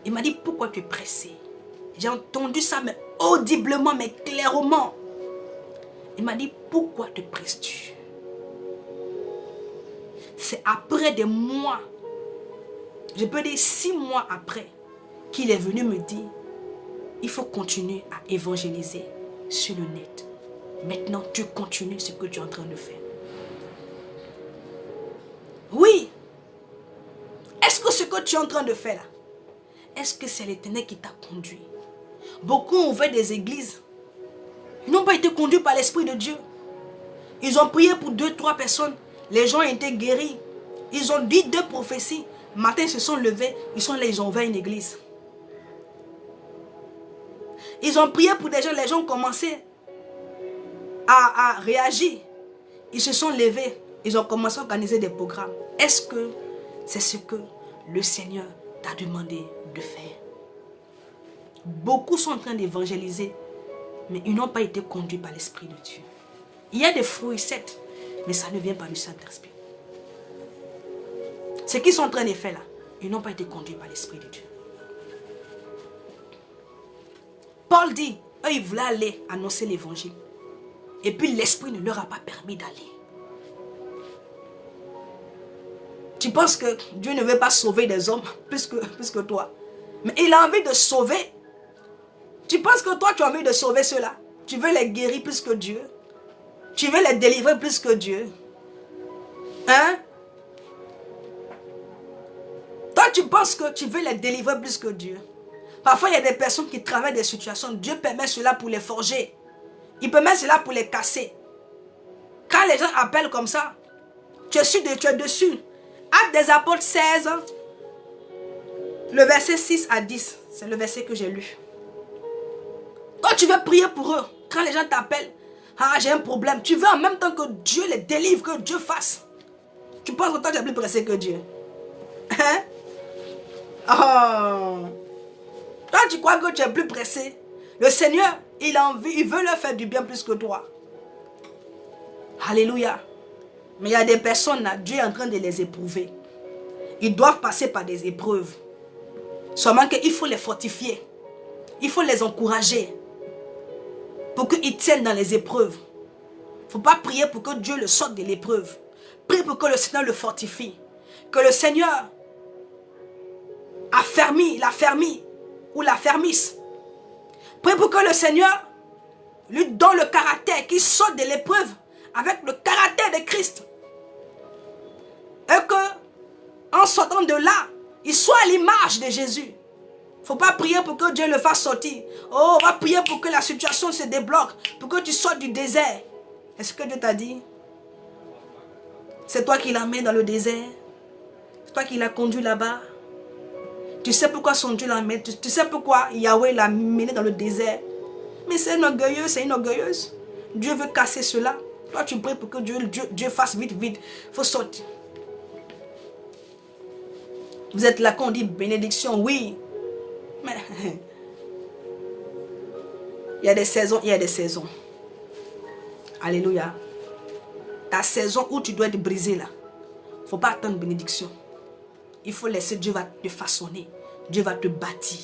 Il m'a dit, pourquoi tu es pressé? J'ai entendu ça, mais audiblement, mais clairement. Il m'a dit, pourquoi te presses-tu? C'est après des mois, je peux dire 6 mois après, qu'il est venu me dire, il faut continuer à évangéliser sur le net. Maintenant, tu continues ce que tu es en train de faire. Oui. Est-ce que ce que tu es en train de faire là, est-ce que c'est l'Éternel qui t'a conduit? Beaucoup ont ouvert des églises. Ils n'ont pas été conduits par l'Esprit de Dieu. Ils ont prié pour 2-3 personnes. Les gens ont été guéris. Ils ont dit 2 prophéties. Matin, ils se sont levés. Ils sont là, ils ont ouvert une église. Ils ont prié pour des gens. Les gens ont commencé à réagir. Ils se sont levés. Ils ont commencé à organiser des programmes. Est-ce que c'est ce que le Seigneur t'a demandé de faire? Beaucoup sont en train d'évangéliser, mais ils n'ont pas été conduits par l'Esprit de Dieu. Il y a des fruits, certes, mais ça ne vient pas du Saint-Esprit. Ce qu'ils sont en train de faire là, ils n'ont pas été conduits par l'Esprit de Dieu. Paul dit, eux ils voulaient aller annoncer l'évangile. Et puis l'Esprit ne leur a pas permis d'aller. Tu penses que Dieu ne veut pas sauver des hommes plus que toi. Mais il a envie de sauver. Tu penses que toi tu as envie de sauver ceux-là. Tu veux les guérir plus que Dieu. Tu veux les délivrer plus que Dieu. Hein? Toi tu penses que tu veux les délivrer plus que Dieu. Parfois il y a des personnes qui traversent des situations. Dieu permet cela pour les forger. Il permet cela pour les casser. Quand les gens appellent comme ça, tu es dessus. Actes des Apôtres 16, le verset 6 à 10. C'est le verset que j'ai lu. Quand tu veux prier pour eux, quand les gens t'appellent, ah j'ai un problème, tu veux en même temps que Dieu les délivre, que Dieu fasse. Tu penses que toi tu es plus pressé que Dieu. Hein? Oh. Toi tu crois que tu es plus pressé. Le Seigneur, il a envie, il veut leur faire du bien plus que toi. Alléluia. Mais il y a des personnes là, Dieu est en train de les éprouver. Ils doivent passer par des épreuves. Seulement qu'il faut les fortifier. Il faut les encourager. Pour qu'ils tiennent dans les épreuves. Il ne faut pas prier pour que Dieu le sorte de l'épreuve. Prie pour que le Seigneur le fortifie. Que le Seigneur l'affermisse ou l'affermisse. Prie pour que le Seigneur lui donne le caractère, qu'il sorte de l'épreuve avec le caractère de Christ. Et que, en sortant de là, il soit à l'image de Jésus. Il ne faut pas prier pour que Dieu le fasse sortir. Oh, on va prier pour que la situation se débloque, pour que tu sortes du désert. Est-ce que Dieu t'a dit? C'est toi qui l'as mis dans le désert. C'est toi qui l'as conduit là-bas. Tu sais pourquoi son Dieu l'a mis. Tu sais pourquoi Yahweh l'a mené dans le désert. Mais c'est une orgueilleuse, c'est une orgueilleuse. Dieu veut casser cela. Toi, tu pries pour que Dieu fasse vite. Il faut sortir. Vous êtes là quand on dit bénédiction, oui. Mais il y a des saisons, il y a des saisons. Alléluia. Ta saison où tu dois être brisé là. Il ne faut pas attendre bénédiction. Il faut laisser, Dieu va te façonner. Dieu va te bâtir.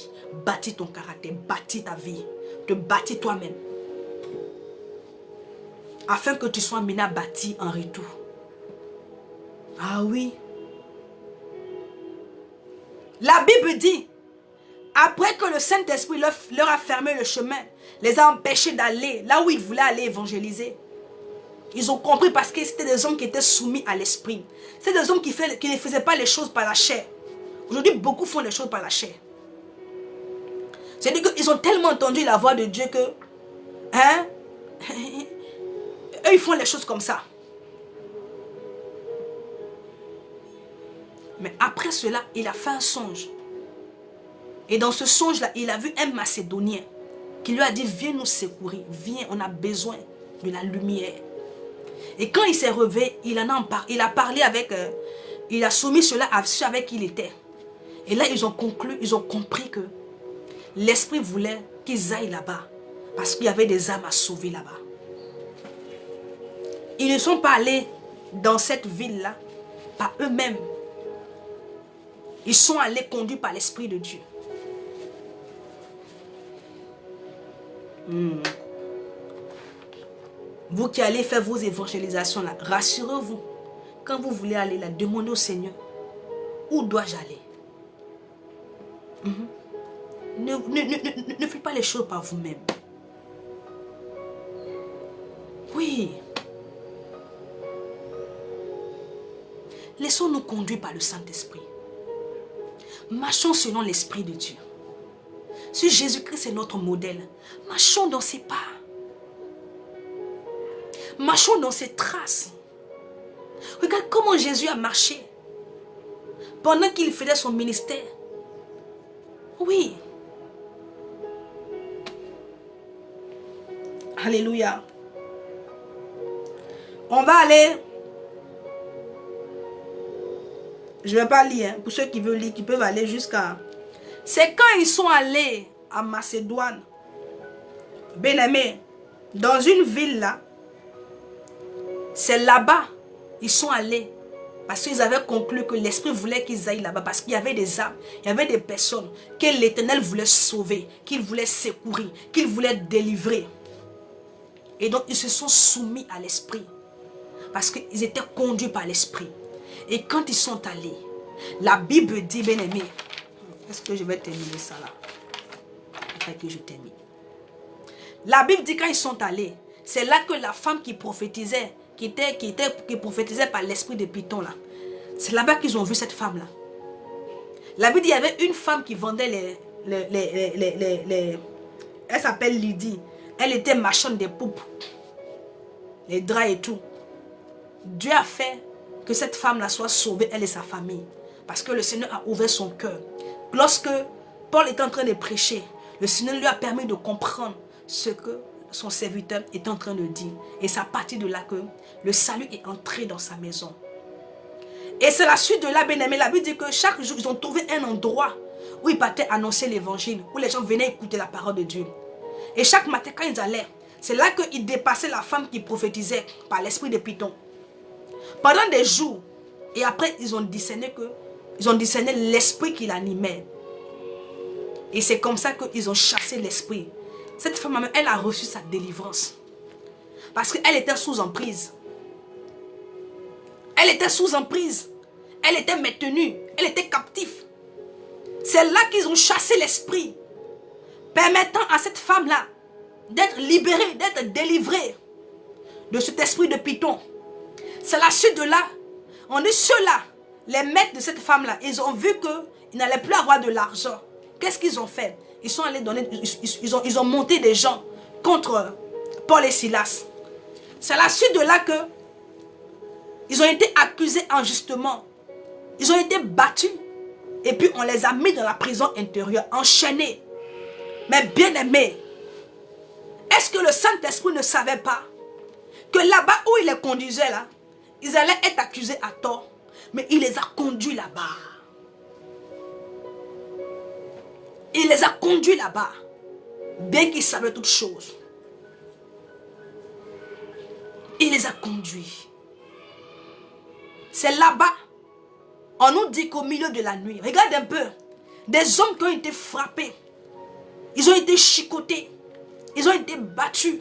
Bâtir ton caractère, bâtir ta vie. Te bâtir toi-même. Afin que tu sois amené à bâtir en retour. Ah oui. La Bible dit, après que le Saint-Esprit leur a fermé le chemin, les a empêchés d'aller là où ils voulaient aller évangéliser. Ils ont compris parce que c'était des hommes qui étaient soumis à l'esprit. C'est des hommes qui ne faisaient pas les choses par la chair. Aujourd'hui, beaucoup font les choses par la chair. C'est-à-dire qu'ils ont tellement entendu la voix de Dieu que, hein, eux, ils font les choses comme ça. Mais après cela, il a fait un songe. Et dans ce songe-là, il a vu un Macédonien qui lui a dit, viens nous secourir, viens, on a besoin de la lumière. Et quand il s'est relevé, il a parlé avec, il a soumis cela à ceux avec qui il était. Et là, ils ont compris que l'Esprit voulait qu'ils aillent là-bas. Parce qu'il y avait des âmes à sauver là-bas. Ils ne sont pas allés dans cette ville-là par eux-mêmes. Ils sont allés conduits par l'Esprit de Dieu. Vous qui allez faire vos évangélisations là, rassurez-vous. Quand vous voulez aller là, demandez au Seigneur, où dois-je aller? Ne faites pas les choses par vous-même. Oui. Laissons-nous conduire par le Saint-Esprit. Marchons selon l'Esprit de Dieu. Si Jésus-Christ est notre modèle, marchons dans ses pas. Marchons dans ses traces. Regarde comment Jésus a marché pendant qu'il faisait son ministère. Oui. Alléluia. On va aller. Je ne vais pas lire. Hein. Pour ceux qui veulent lire, qui peuvent aller jusqu'à... C'est quand ils sont allés à Macédoine, bien-aimés, dans une ville là. C'est là-bas, ils sont allés. Parce qu'ils avaient conclu que l'Esprit voulait qu'ils aillent là-bas. Parce qu'il y avait des âmes, il y avait des personnes que l'Éternel voulait sauver, qu'il voulait secourir, qu'il voulait délivrer. Et donc, ils se sont soumis à l'Esprit. Parce qu'ils étaient conduits par l'Esprit. Et quand ils sont allés, la Bible dit, bien-aimé, est-ce que je vais terminer ça là? Après que je termine. La Bible dit quand ils sont allés, c'est là que la femme qui prophétisait, qui prophétisait par l'esprit de Python là, c'est là-bas qu'ils ont vu cette femme là. La Bible dit, il y avait une femme qui vendait elle s'appelle Lydie. Elle était marchande des poupes, les draps et tout. Dieu a fait que cette femme-là soit sauvée, elle et sa famille. Parce que le Seigneur a ouvert son cœur. Lorsque Paul était en train de prêcher, le Seigneur lui a permis de comprendre ce que son serviteur est en train de dire. Et c'est à partir de là que le salut est entré dans sa maison. Et c'est la suite de là, bien-aimé. La Bible dit que chaque jour, ils ont trouvé un endroit où ils partaient annoncer l'évangile, où les gens venaient écouter la parole de Dieu. Et chaque matin, quand ils allaient, c'est là qu'ils dépassaient la femme qui prophétisait par l'esprit de Python. Pendant des jours, et après, ils ont discerné l'esprit qui l'animait. Et c'est comme ça qu'ils ont chassé l'esprit. Cette femme, elle a reçu sa délivrance. Parce qu'elle était sous emprise. Elle était sous emprise. Elle était maintenue. Elle était captive. C'est là qu'ils ont chassé l'esprit. Permettant à cette femme-là d'être libérée, d'être délivrée de cet esprit de Python. C'est la suite de là. On dit ceux-là, les maîtres de cette femme-là, ils ont vu qu'ils n'allaient plus avoir de l'argent. Qu'est-ce qu'ils ont fait? Ils sont allés donner, ils ont monté des gens contre Paul et Silas. C'est la suite de là que ils ont été accusés injustement. Ils ont été battus. Et puis on les a mis dans la prison intérieure, enchaînés. Mais bien aimés, est-ce que le Saint-Esprit ne savait pas que là-bas où il les conduisait là, ils allaient être accusés à tort, mais il les a conduits là-bas. Il les a conduits là-bas, bien qu'ils savaient toutes choses. Il les a conduits. C'est là-bas. On nous dit qu'au milieu de la nuit, regarde un peu, des hommes qui ont été frappés, ils ont été chicotés, ils ont été battus.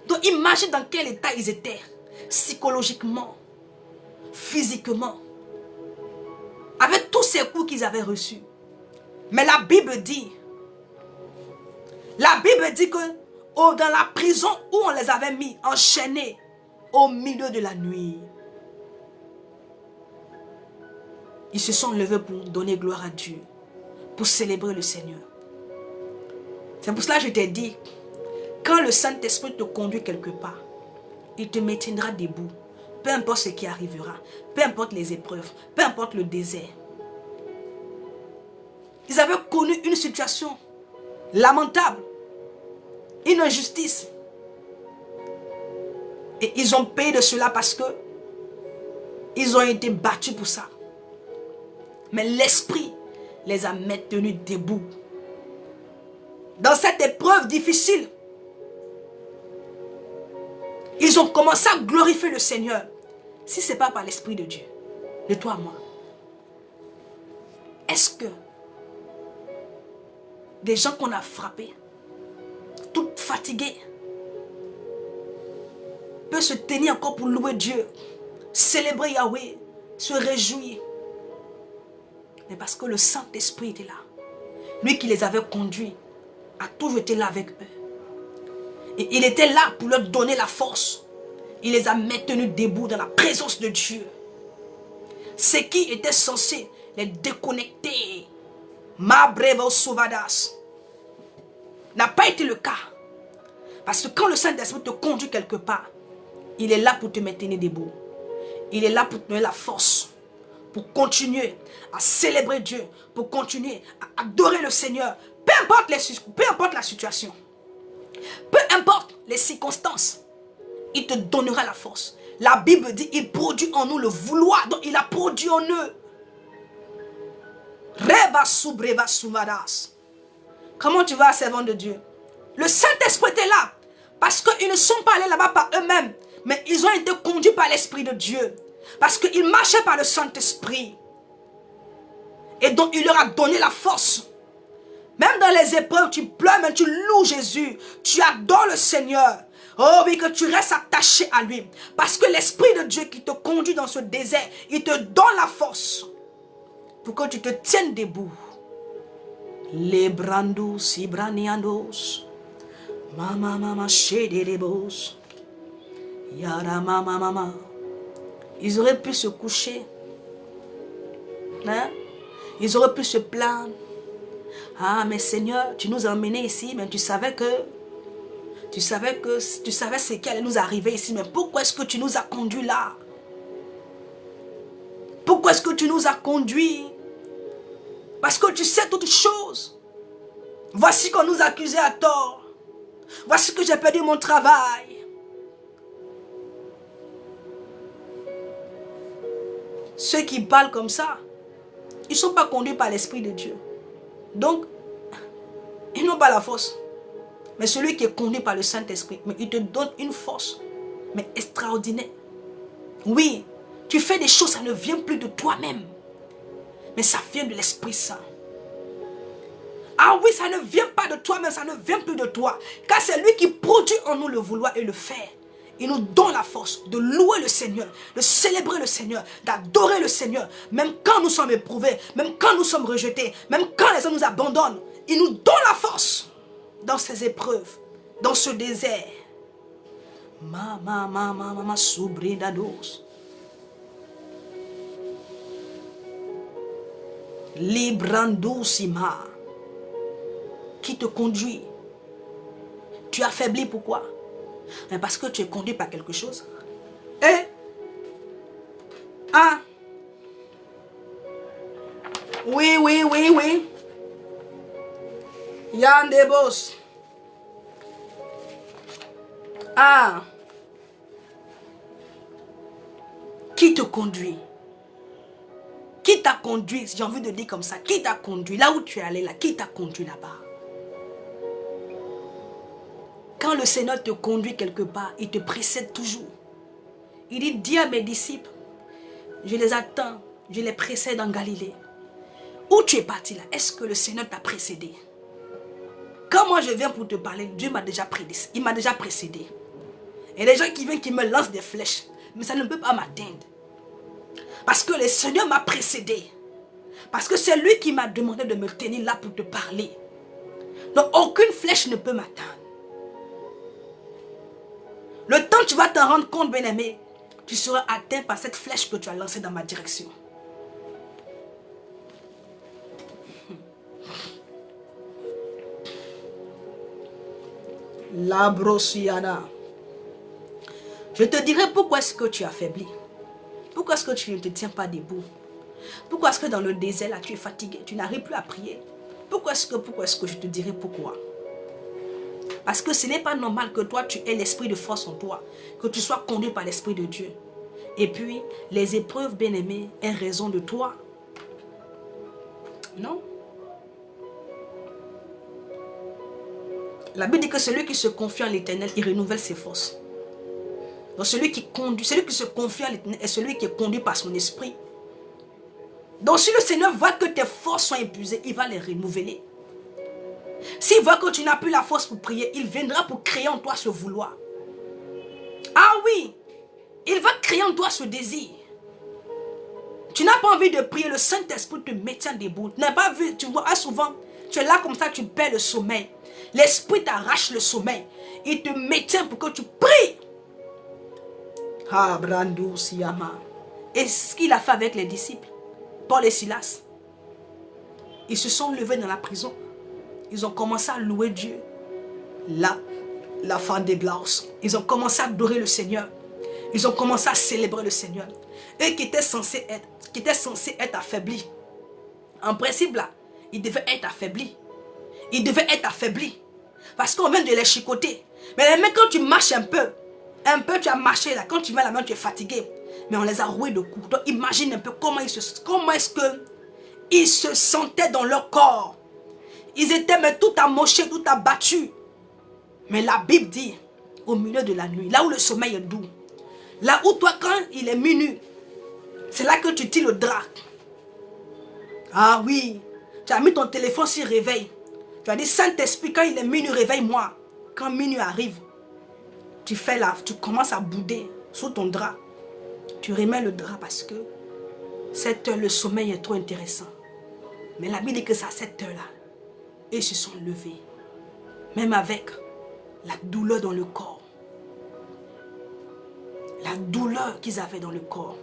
Donc imagine dans quel état ils étaient, psychologiquement, physiquement, avec tous ces coups qu'ils avaient reçus. Mais la Bible dit que dans la prison où on les avait mis, enchaînés, au milieu de la nuit, ils se sont levés pour donner gloire à Dieu, pour célébrer le Seigneur. C'est pour cela que je t'ai dit, quand le Saint-Esprit te conduit quelque part, il te maintiendra debout. Peu importe ce qui arrivera, peu importe les épreuves, peu importe le désert. Ils avaient connu une situation lamentable, une injustice. Et ils ont payé de cela parce que ils ont été battus pour ça. Mais l'Esprit les a maintenus debout. Dans cette épreuve difficile, ils ont commencé à glorifier le Seigneur. Si ce n'est pas par l'Esprit de Dieu, de toi à moi, est-ce que des gens qu'on a frappés, toute fatigué peut se tenir encore pour louer Dieu, célébrer Yahweh, se réjouir. Mais parce que le Saint-Esprit était là. Lui qui les avait conduits a toujours été là avec eux. Et il était là pour leur donner la force. Il les a maintenus debout dans la présence de Dieu. Ce qui était censé les déconnecter, ma brève sauvadas, n'a pas été le cas. Parce que quand le Saint-Esprit te conduit quelque part, il est là pour te maintenir debout. Il est là pour te donner la force, pour continuer à célébrer Dieu, pour continuer à adorer le Seigneur. Peu importe la situation, peu importe les circonstances, il te donnera la force. La Bible dit, il produit en nous le vouloir, donc il a produit en eux. Comment tu vas, servant de Dieu? Le Saint-Esprit est là, parce qu'ils ne sont pas allés là-bas par eux-mêmes, mais ils ont été conduits par l'Esprit de Dieu, parce qu'ils marchaient par le Saint-Esprit. Et donc il leur a donné la force. Même dans les épreuves, tu pleures, mais tu loues Jésus. Tu adores le Seigneur. Oh oui, que tu restes attaché à lui. Parce que l'Esprit de Dieu qui te conduit dans ce désert, il te donne la force pour que tu te tiennes debout. Les brandous, si braniandos, mama mama shederebos, yara mama mama. Ils auraient pu se coucher, hein? Ils auraient pu se plaindre. Ah, mais Seigneur, tu nous as emmenés ici, mais tu savais ce qui allait nous arriver ici. Mais pourquoi est-ce que tu nous as conduits là? Pourquoi est-ce que tu nous as conduits? Parce que tu sais toutes choses. Voici qu'on nous accusait à tort. Voici que j'ai perdu mon travail. Ceux qui parlent comme ça, ils ne sont pas conduits par l'Esprit de Dieu. Donc, ils n'ont pas la force. Mais celui qui est conduit par le Saint-Esprit, mais il te donne une force, mais extraordinaire. Oui, tu fais des choses, ça ne vient plus de toi-même, mais ça vient de l'Esprit Saint. Ah oui, ça ne vient pas de toi-même, ça ne vient plus de toi. Car c'est lui qui produit en nous le vouloir et le faire. Il nous donne la force de louer le Seigneur, de célébrer le Seigneur, d'adorer le Seigneur. Même quand nous sommes éprouvés, même quand nous sommes rejetés, même quand les hommes nous abandonnent, il nous donne la force dans ces épreuves, dans ce désert. Mama subridados. Librandoussima. Qui te conduit? Tu es affaibli, pourquoi? Mais parce que tu es conduit par quelque chose. Et ah, oui. Yann des boss. Ah, qui te conduit? Qui t'a conduit? J'ai envie de dire comme ça. Qui t'a conduit? Là où tu es allé, là, qui t'a conduit là-bas? Quand le Seigneur te conduit quelque part, il te précède toujours. Il dit, dis à mes disciples, je les attends, je les précède en Galilée. Où tu es parti là? Est-ce que le Seigneur t'a précédé? Quand moi je viens pour te parler, Dieu m'a déjà précédé. Il m'a déjà précédé. Et les gens qui viennent, qui me lancent des flèches, mais ça ne peut pas m'atteindre. Parce que le Seigneur m'a précédé. Parce que c'est lui qui m'a demandé de me tenir là pour te parler. Donc aucune flèche ne peut m'atteindre. Le temps que tu vas t'en rendre compte, bien-aimé, tu seras atteint par cette flèche que tu as lancée dans ma direction. La brossiana. Je te dirai pourquoi est-ce que tu es affaibli. Pourquoi est-ce que tu ne te tiens pas debout? Pourquoi est-ce que dans le désert, là, tu es fatigué? Tu n'arrives plus à prier. Pourquoi est-ce que je te dirai pourquoi? Parce que ce n'est pas normal que toi, tu aies l'esprit de force en toi. Que tu sois conduit par l'Esprit de Dieu. Et puis, les épreuves, bien-aimées, aient raison de toi. Non. La Bible dit que celui qui se confie en l'Éternel, il renouvelle ses forces. Donc celui qui se confie en l'Éternel est celui qui est conduit par son esprit. Donc si le Seigneur voit que tes forces sont épuisées, il va les renouveler. S'il voit que tu n'as plus la force pour prier, il viendra pour créer en toi ce vouloir. Ah oui, il va créer en toi ce désir. Tu n'as pas envie de prier, le Saint-Esprit te maintient debout. Tu n'as pas vu, tu vois souvent, tu es là comme ça, tu perds le sommeil. L'Esprit t'arrache le sommeil. Il te maintient pour que tu pries. Ah, Brando Siyama. Et ce qu'il a fait avec les disciples, Paul et Silas, ils se sont levés dans la prison. Ils ont commencé à louer Dieu. Là, la fin des glaces. Ils ont commencé à adorer le Seigneur. Ils ont commencé à célébrer le Seigneur. Eux qui étaient censés être affaiblis. En principe là, ils devaient être affaiblis. Ils devaient être affaiblis. Parce qu'on vient de les chicoter. Mais les mecs, quand tu marches un peu tu as marché là, quand tu vas là-bas, tu es fatigué. Mais on les a roués de coups. Donc imagine un peu comment est-ce que ils se sentaient dans leur corps. Ils étaient mais tout amochés, tout abattus. Mais la Bible dit, au milieu de la nuit, là où le sommeil est doux, là où toi quand il est minuit, c'est là que tu tires le drap. Ah oui, tu as mis ton téléphone sur réveil. Tu as dit, Saint-Esprit, quand il est minuit, réveille-moi. Quand minuit arrive, tu fais là, tu commences à bouder sous ton drap. Tu remets le drap parce que cette heure, le sommeil est trop intéressant. Mais la Bible dit que c'est à cette heure-là, ils se sont levés. Même avec la douleur dans le corps. La douleur qu'ils avaient dans le corps.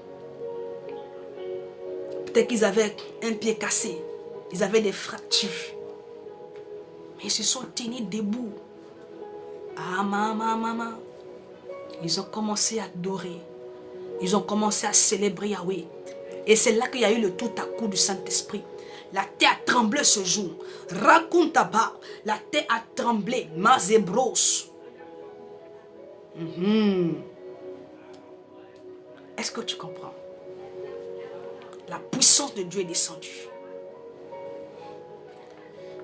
Peut-être qu'ils avaient un pied cassé. Ils avaient des fractures. Mais ils se sont tenus debout. Ah, maman. Ils ont commencé à adorer. Ils ont commencé à célébrer Yahweh. Et c'est là qu'il y a eu le tout à coup du Saint-Esprit. La terre a tremblé ce jour. Racontaba. La terre a tremblé. Mazebros. Est-ce que tu comprends? La puissance de Dieu est descendue.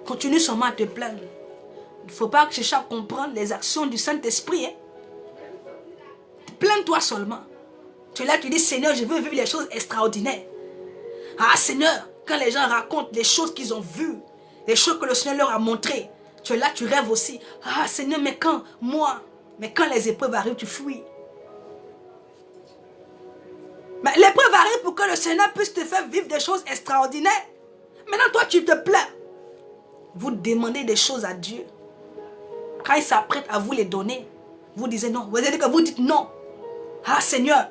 Continue seulement à te plaindre. Il ne faut pas chercher à comprendre les actions du Saint-Esprit. Hein? Plains-toi seulement. Tu es là, tu dis, Seigneur, je veux vivre les choses extraordinaires. Ah, Seigneur, quand les gens racontent les choses qu'ils ont vues, les choses que le Seigneur leur a montrées, tu es là, tu rêves aussi. Ah, Seigneur, mais quand les épreuves arrivent, tu fuis. Mais l'épreuve arrive pour que le Seigneur puisse te faire vivre des choses extraordinaires. Maintenant, toi, tu te plains. Vous demandez des choses à Dieu. Quand il s'apprête à vous les donner, vous disiez non. Vous allez dire que vous dites non. Ah, Seigneur,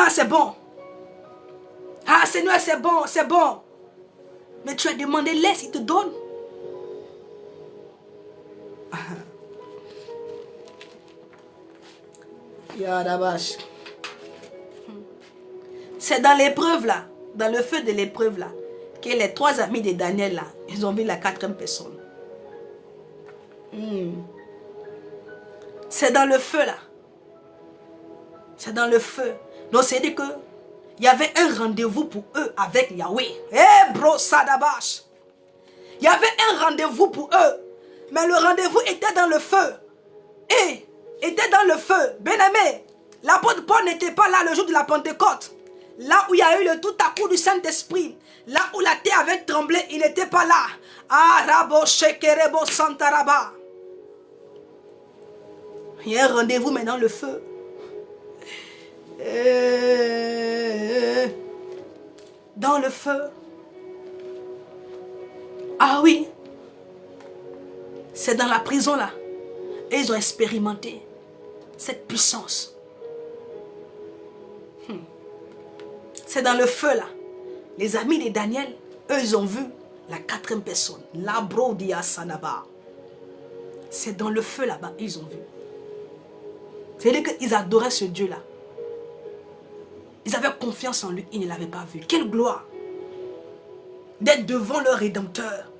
c'est bon. Ah, Seigneur, c'est bon, c'est bon. Mais tu as demandé, laisse, il te donne. Yadabash. C'est dans l'épreuve là, dans le feu de l'épreuve là, que les trois amis de Daniel là, ils ont vu la quatrième personne. C'est dans le feu là. C'est dans le feu. Donc c'est dit que il y avait un rendez-vous pour eux avec Yahweh. Eh bro Sadabash. Il y avait un rendez-vous pour eux. Mais le rendez-vous était dans le feu. Et était dans le feu. Bien-aimé, l'apôtre Paul n'était pas là le jour de la Pentecôte. Là où il y a eu le tout à coup du Saint-Esprit. Là où la terre avait tremblé, il n'était pas là. Ah, Rabo Shekerebo Santaraba. Il y a un rendez-vous maintenant, le feu. Dans le feu. Ah oui. C'est dans la prison là. Et ils ont expérimenté cette puissance. C'est dans le feu là. Les amis de Daniel, eux, ils ont vu la quatrième personne. Labro dia Sanaba. C'est dans le feu là-bas, ils ont vu. C'est-à-dire qu'ils adoraient ce Dieu-là. Ils avaient confiance en lui, ils ne l'avaient pas vu. Quelle gloire d'être devant leur Rédempteur.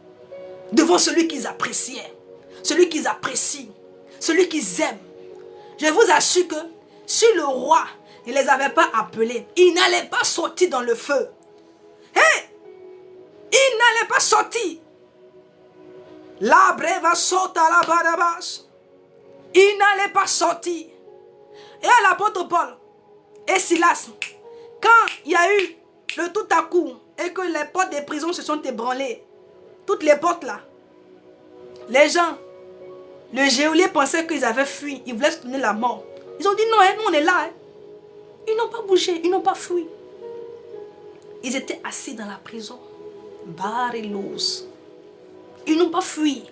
Devant celui qu'ils appréciaient. Celui qu'ils apprécient. Celui qu'ils aiment. Je vous assure que si le roi ne les avait pas appelés, ils n'allaient pas sortir dans le feu. Hey! Ils n'allaient pas sortir. La brève saute à la barabas. Ils n'allaient pas sortir. Et à l'apôtre Paul et Silas, quand il y a eu le tout à coup et que les portes des prisons se sont ébranlées, toutes les portes là, Les gens, le geôlier pensait qu'ils avaient fui. Ils voulaient se donner la mort. Ils ont dit non, hein, nous on est là. Hein. Ils n'ont pas bougé, ils n'ont pas fui. Ils étaient assis dans la prison. Barilos. Ils n'ont pas fui.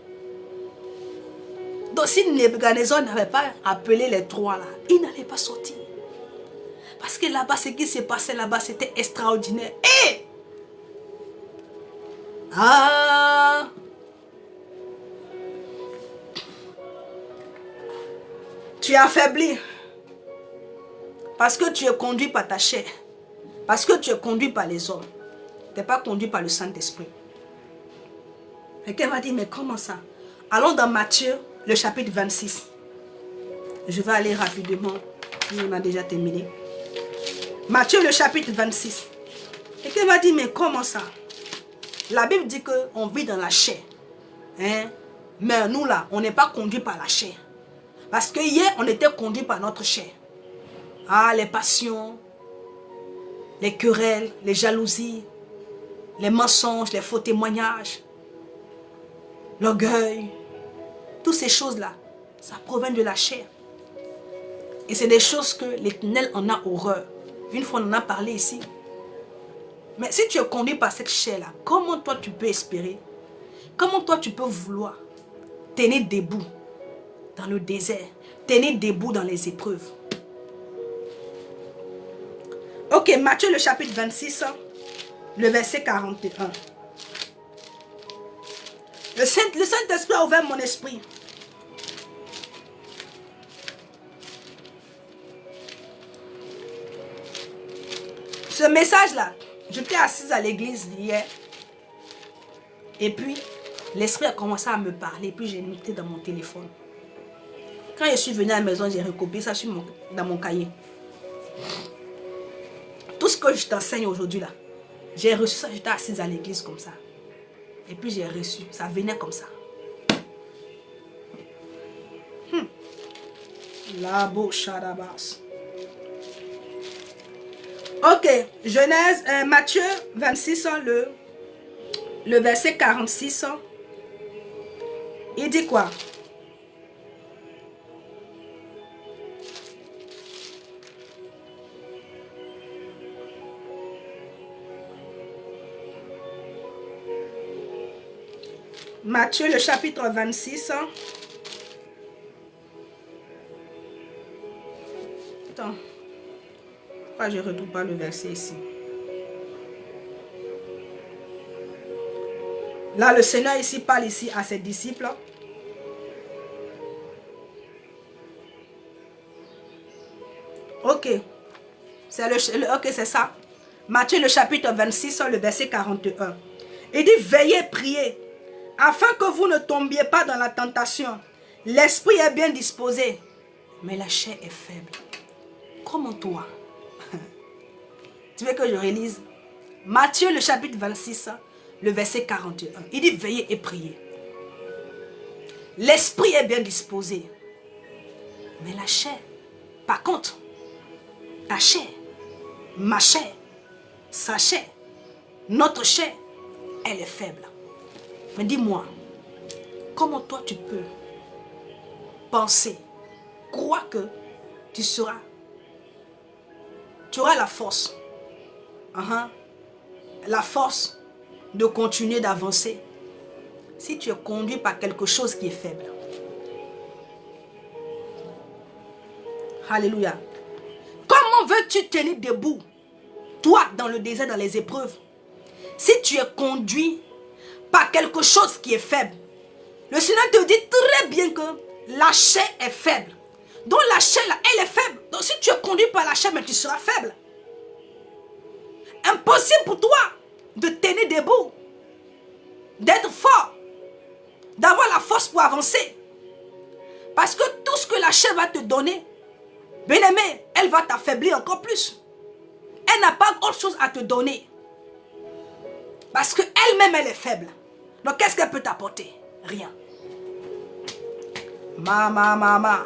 Donc si Nebuchadnezzar n'avait pas appelé les trois là, ils n'allaient pas sortir. Parce que là-bas, ce qui s'est passé là-bas, c'était extraordinaire. Et ah, tu es affaibli. Parce que tu es conduit par ta chair. Parce que tu es conduit par les hommes. Tu n'es pas conduit par le Saint-Esprit. Quelqu'un va dire, mais comment ça? Allons dans Matthieu, le chapitre 26. Je vais aller rapidement. On a déjà terminé. Matthieu, le chapitre 26. Quelqu'un va dire, mais comment ça? La Bible dit qu'on vit dans la chair. Hein? Mais nous là, on n'est pas conduit par la chair. Parce que hier, on était conduit par notre chair. Ah, les passions, les querelles, les jalousies, les mensonges, les faux témoignages, l'orgueil. Toutes ces choses-là, ça provient de la chair. Et c'est des choses que l'Éternel en a horreur. Une fois, on en a parlé ici. Mais si tu es conduit par cette chair-là, comment toi tu peux espérer? Comment toi tu peux vouloir tenir debout dans le désert, tenir debout dans les épreuves? Ok, Matthieu le chapitre 26, le verset 41. Le Saint-Esprit a ouvert mon esprit. Ce message-là, j'étais assise à l'église hier. Et puis, l'Esprit a commencé à me parler. Puis, j'ai noté dans mon téléphone. Quand je suis venue à la maison, j'ai recopié ça dans mon cahier. Tout ce que je t'enseigne aujourd'hui, là, j'ai reçu ça. J'étais assise à l'église comme ça. Et puis, j'ai reçu. Ça venait comme ça. La bouche à la basse. Ok, Genèse, Matthieu 26, le verset 46, il dit quoi? Matthieu, le chapitre 26. Attends. Pourquoi je ne retrouve pas le verset ici? Là, le Seigneur ici parle ici à ses disciples. Ok. Ok, c'est ça. Matthieu, le chapitre 26, le verset 41. Il dit, veillez, priez, afin que vous ne tombiez pas dans la tentation. L'esprit est bien disposé, mais la chair est faible. Comment toi? Tu veux que je relise? Matthieu, le chapitre 26, le verset 41. Il dit, veillez et priez. L'esprit est bien disposé, mais la chair, par contre, ta chair, ma chair, sa chair, notre chair, elle est faible. Mais dis-moi, comment toi tu peux penser, croire que tu auras la force, la force de continuer d'avancer si tu es conduit par quelque chose qui est faible. Alléluia. Comment veux-tu tenir debout, toi, dans le désert, dans les épreuves, si tu es conduit par quelque chose qui est faible? Le Seigneur te dit très bien que la chair est faible. Donc la chair, là, elle est faible. Donc si tu es conduit par la chair, mais tu seras faible. Impossible pour toi de tenir debout, d'être fort, d'avoir la force pour avancer. Parce que tout ce que la chair va te donner, bien-aimé, elle va t'affaiblir encore plus. Elle n'a pas autre chose à te donner. Parce qu'elle-même, elle est faible. Donc qu'est-ce qu'elle peut t'apporter? Rien. Maman.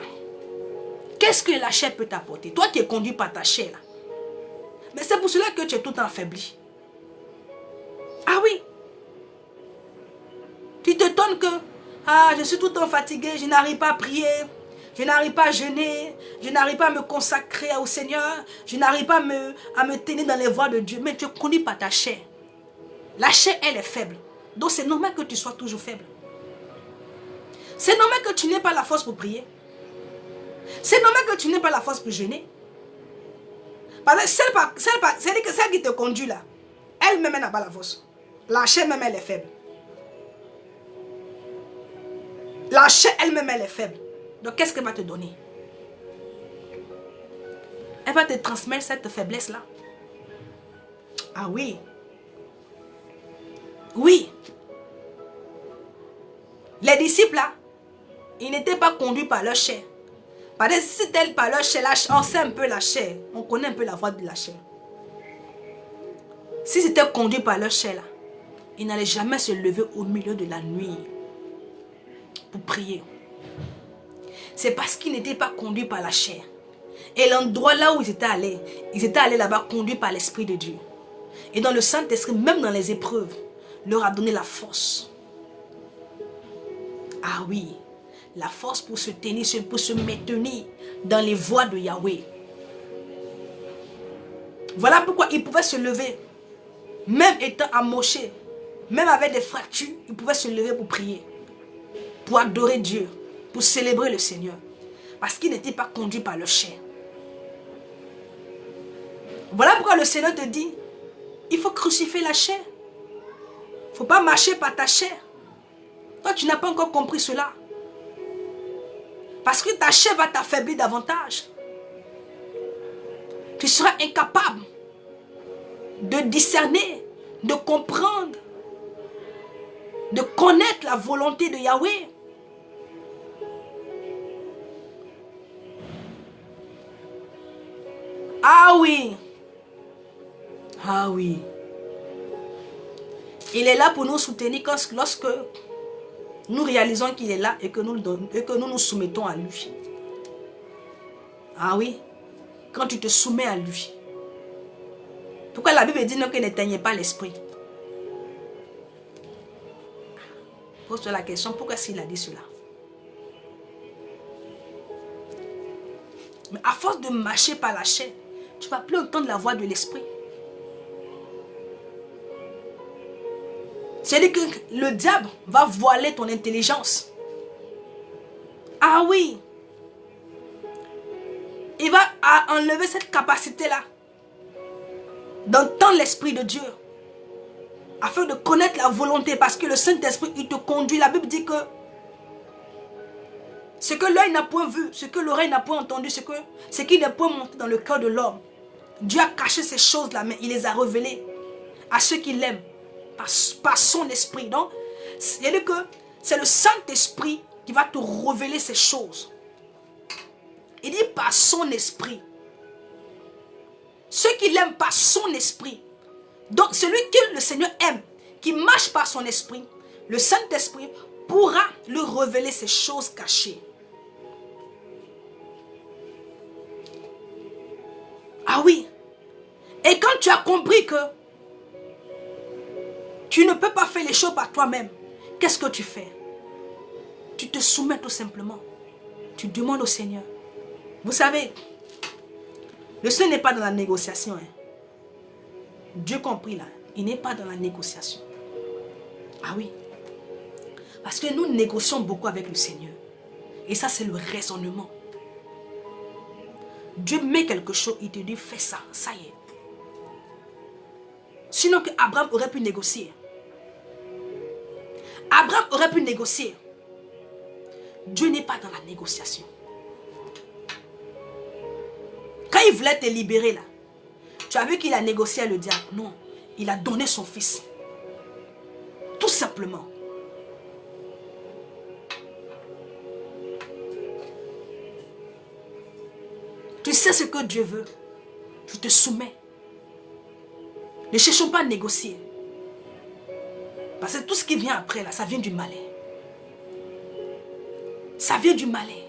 Qu'est-ce que la chair peut t'apporter? Toi qui es conduit par ta chair là. Mais c'est pour cela que tu es tout affaibli. Ah oui. Tu t'étonnes que Ah, je suis tout le temps fatiguée, je n'arrive pas à prier. Je n'arrive pas à jeûner, je n'arrive pas à me consacrer au Seigneur, je n'arrive pas à me tenir dans les voies de Dieu. Mais tu es conduit par ta chair. La chair, elle est faible. Donc c'est normal que tu sois toujours faible. C'est normal que tu n'aies pas la force pour prier. C'est normal que tu n'aies pas la force pour jeûner. Parce que celle qui te conduit là, elle-même n'a pas la force. La chair même, elle est faible. La chair elle-même, elle est faible. Donc qu'est-ce qu'elle va te donner? Elle va te transmettre cette faiblesse-là. Ah oui. Oui. Les disciples là, ils n'étaient pas conduits par leur chair. Parce que si c'était par leur chair, on sait un peu la chair. On connaît un peu la voix de la chair. Si c'était conduit par leur chair là, ils n'allaient jamais se lever au milieu de la nuit pour prier. C'est parce qu'ils n'étaient pas conduits par la chair. Et l'endroit là où ils étaient allés là-bas conduits par l'Esprit de Dieu. Et dans le Saint-Esprit, même dans les épreuves, leur a donné la force. Ah oui, la force pour se tenir, pour se maintenir dans les voies de Yahweh. Voilà pourquoi ils pouvaient se lever, même étant amochés, même avec des fractures, ils pouvaient se lever pour prier, pour adorer Dieu, pour célébrer le Seigneur. Parce qu'ils n'étaient pas conduits par leur chair. Voilà pourquoi le Seigneur te dit, il faut crucifier la chair. Il ne faut pas marcher par ta chair. Toi, tu n'as pas encore compris cela. Parce que ta chair va t'affaiblir davantage. Tu seras incapable de discerner, de comprendre, de connaître la volonté de Yahweh. Ah oui. Ah oui. Il est là pour nous soutenir lorsque nous réalisons qu'il est là et que nous nous soumettons à lui. Ah oui. Quand tu te soumets à lui. Pourquoi la Bible dit que n'éteignez pas l'esprit? Pose-toi la question, pourquoi s'il a dit cela? Mais à force de marcher par la chair, tu ne vas plus entendre la voix de l'esprit. C'est-à-dire que le diable va voiler ton intelligence. Ah oui. Il va enlever cette capacité-là d'entendre l'Esprit de Dieu. Afin de connaître la volonté. Parce que le Saint-Esprit, il te conduit. La Bible dit que ce que l'œil n'a point vu, ce que l'oreille n'a point entendu, ce qui n'est point monté dans le cœur de l'homme. Dieu a caché ces choses-là, mais il les a révélées à ceux qui l'aiment. Par son esprit. Donc, c'est-à-dire que c'est le Saint-Esprit qui va te révéler ces choses. Il dit par son esprit. Ceux qui l'aiment par son esprit. Donc, celui que le Seigneur aime, qui marche par son esprit, le Saint-Esprit pourra lui révéler ces choses cachées. Ah oui. Et quand tu as compris que tu ne peux pas faire les choses par toi-même, qu'est-ce que tu fais? Tu te soumets tout simplement. Tu demandes au Seigneur. Vous savez, le Seigneur n'est pas dans la négociation. Dieu compris là, il n'est pas dans la négociation. Ah oui. Parce que nous négocions beaucoup avec le Seigneur. Et ça, c'est le raisonnement. Dieu met quelque chose, il te dit, fais ça, ça y est. Sinon que Abraham aurait pu négocier. Abraham aurait pu négocier. Dieu n'est pas dans la négociation. Quand il voulait te libérer là, tu as vu qu'il a négocié avec le diable? Non, il a donné son fils. Tout simplement. Tu sais ce que Dieu veut. Tu te soumets. Ne cherchons pas à négocier. Parce que tout ce qui vient après là, ça vient du malin. Ça vient du malin.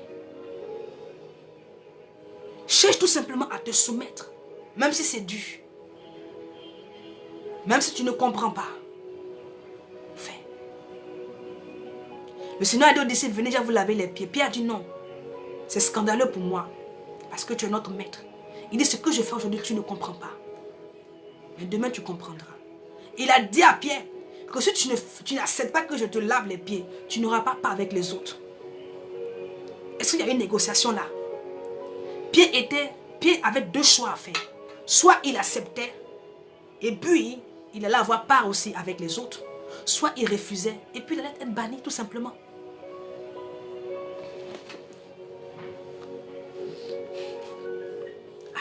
Cherche tout simplement à te soumettre. Même si c'est dur. Même si tu ne comprends pas. Fais. Le Seigneur a dit aux disciples, venez, je vais vous laver les pieds. Pierre a dit non. C'est scandaleux pour moi. Parce que tu es notre maître. Il dit, ce que je fais aujourd'hui, tu ne comprends pas. Mais demain, tu comprendras. Il a dit à Pierre que si tu n'acceptes pas que je te lave les pieds, tu n'auras pas part avec les autres. Est-ce qu'il y a une négociation là? Pierre avait deux choix à faire. Soit il acceptait, et puis il allait avoir part aussi avec les autres. Soit il refusait, et puis il allait être banni tout simplement.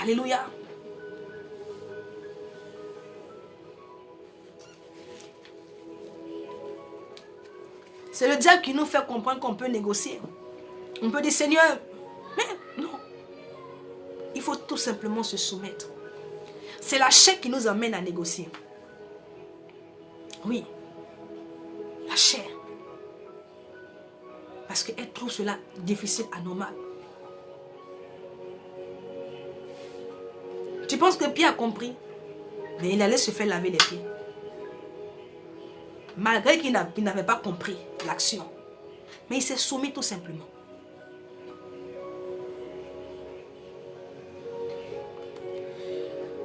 Alléluia. C'est le diable qui nous fait comprendre qu'on peut négocier. On peut dire, Seigneur, mais non. Il faut tout simplement se soumettre. C'est la chair qui nous amène à négocier. Oui. La chair. Parce qu'elle trouve cela difficile, anormal. Tu penses que Pierre a compris? Mais il allait se faire laver les pieds. Malgré qu'il n'avait pas compris l'action. Mais il s'est soumis tout simplement.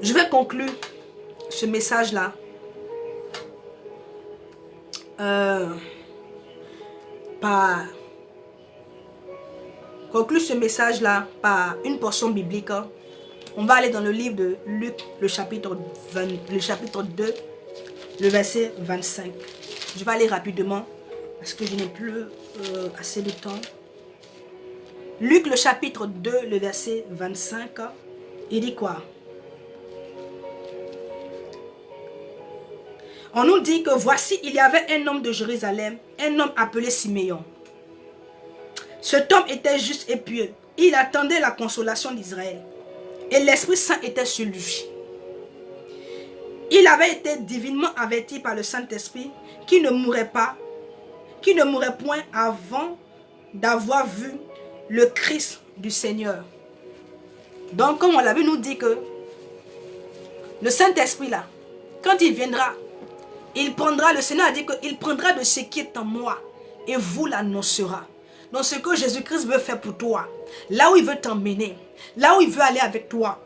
Je vais conclure ce message-là par une portion biblique. On va aller dans le livre de Luc, le chapitre 2, le verset 25. Je vais aller rapidement parce que je n'ai plus assez de temps. Luc, le chapitre 2, le verset 25, il dit quoi? On nous dit que voici, il y avait un homme de Jérusalem, un homme appelé Siméon. Cet homme était juste et pieux. Il attendait la consolation d'Israël. Et l'Esprit Saint était sur lui. Il avait été divinement averti par le Saint-Esprit qu'il ne mourrait point avant d'avoir vu le Christ du Seigneur. Donc, comme on l'avait nous dit que le Saint-Esprit là, quand il viendra, le Seigneur a dit qu'il prendra de ce qui est en moi et vous l'annoncera. Donc ce que Jésus-Christ veut faire pour toi, là où il veut t'emmener, là où il veut aller avec toi,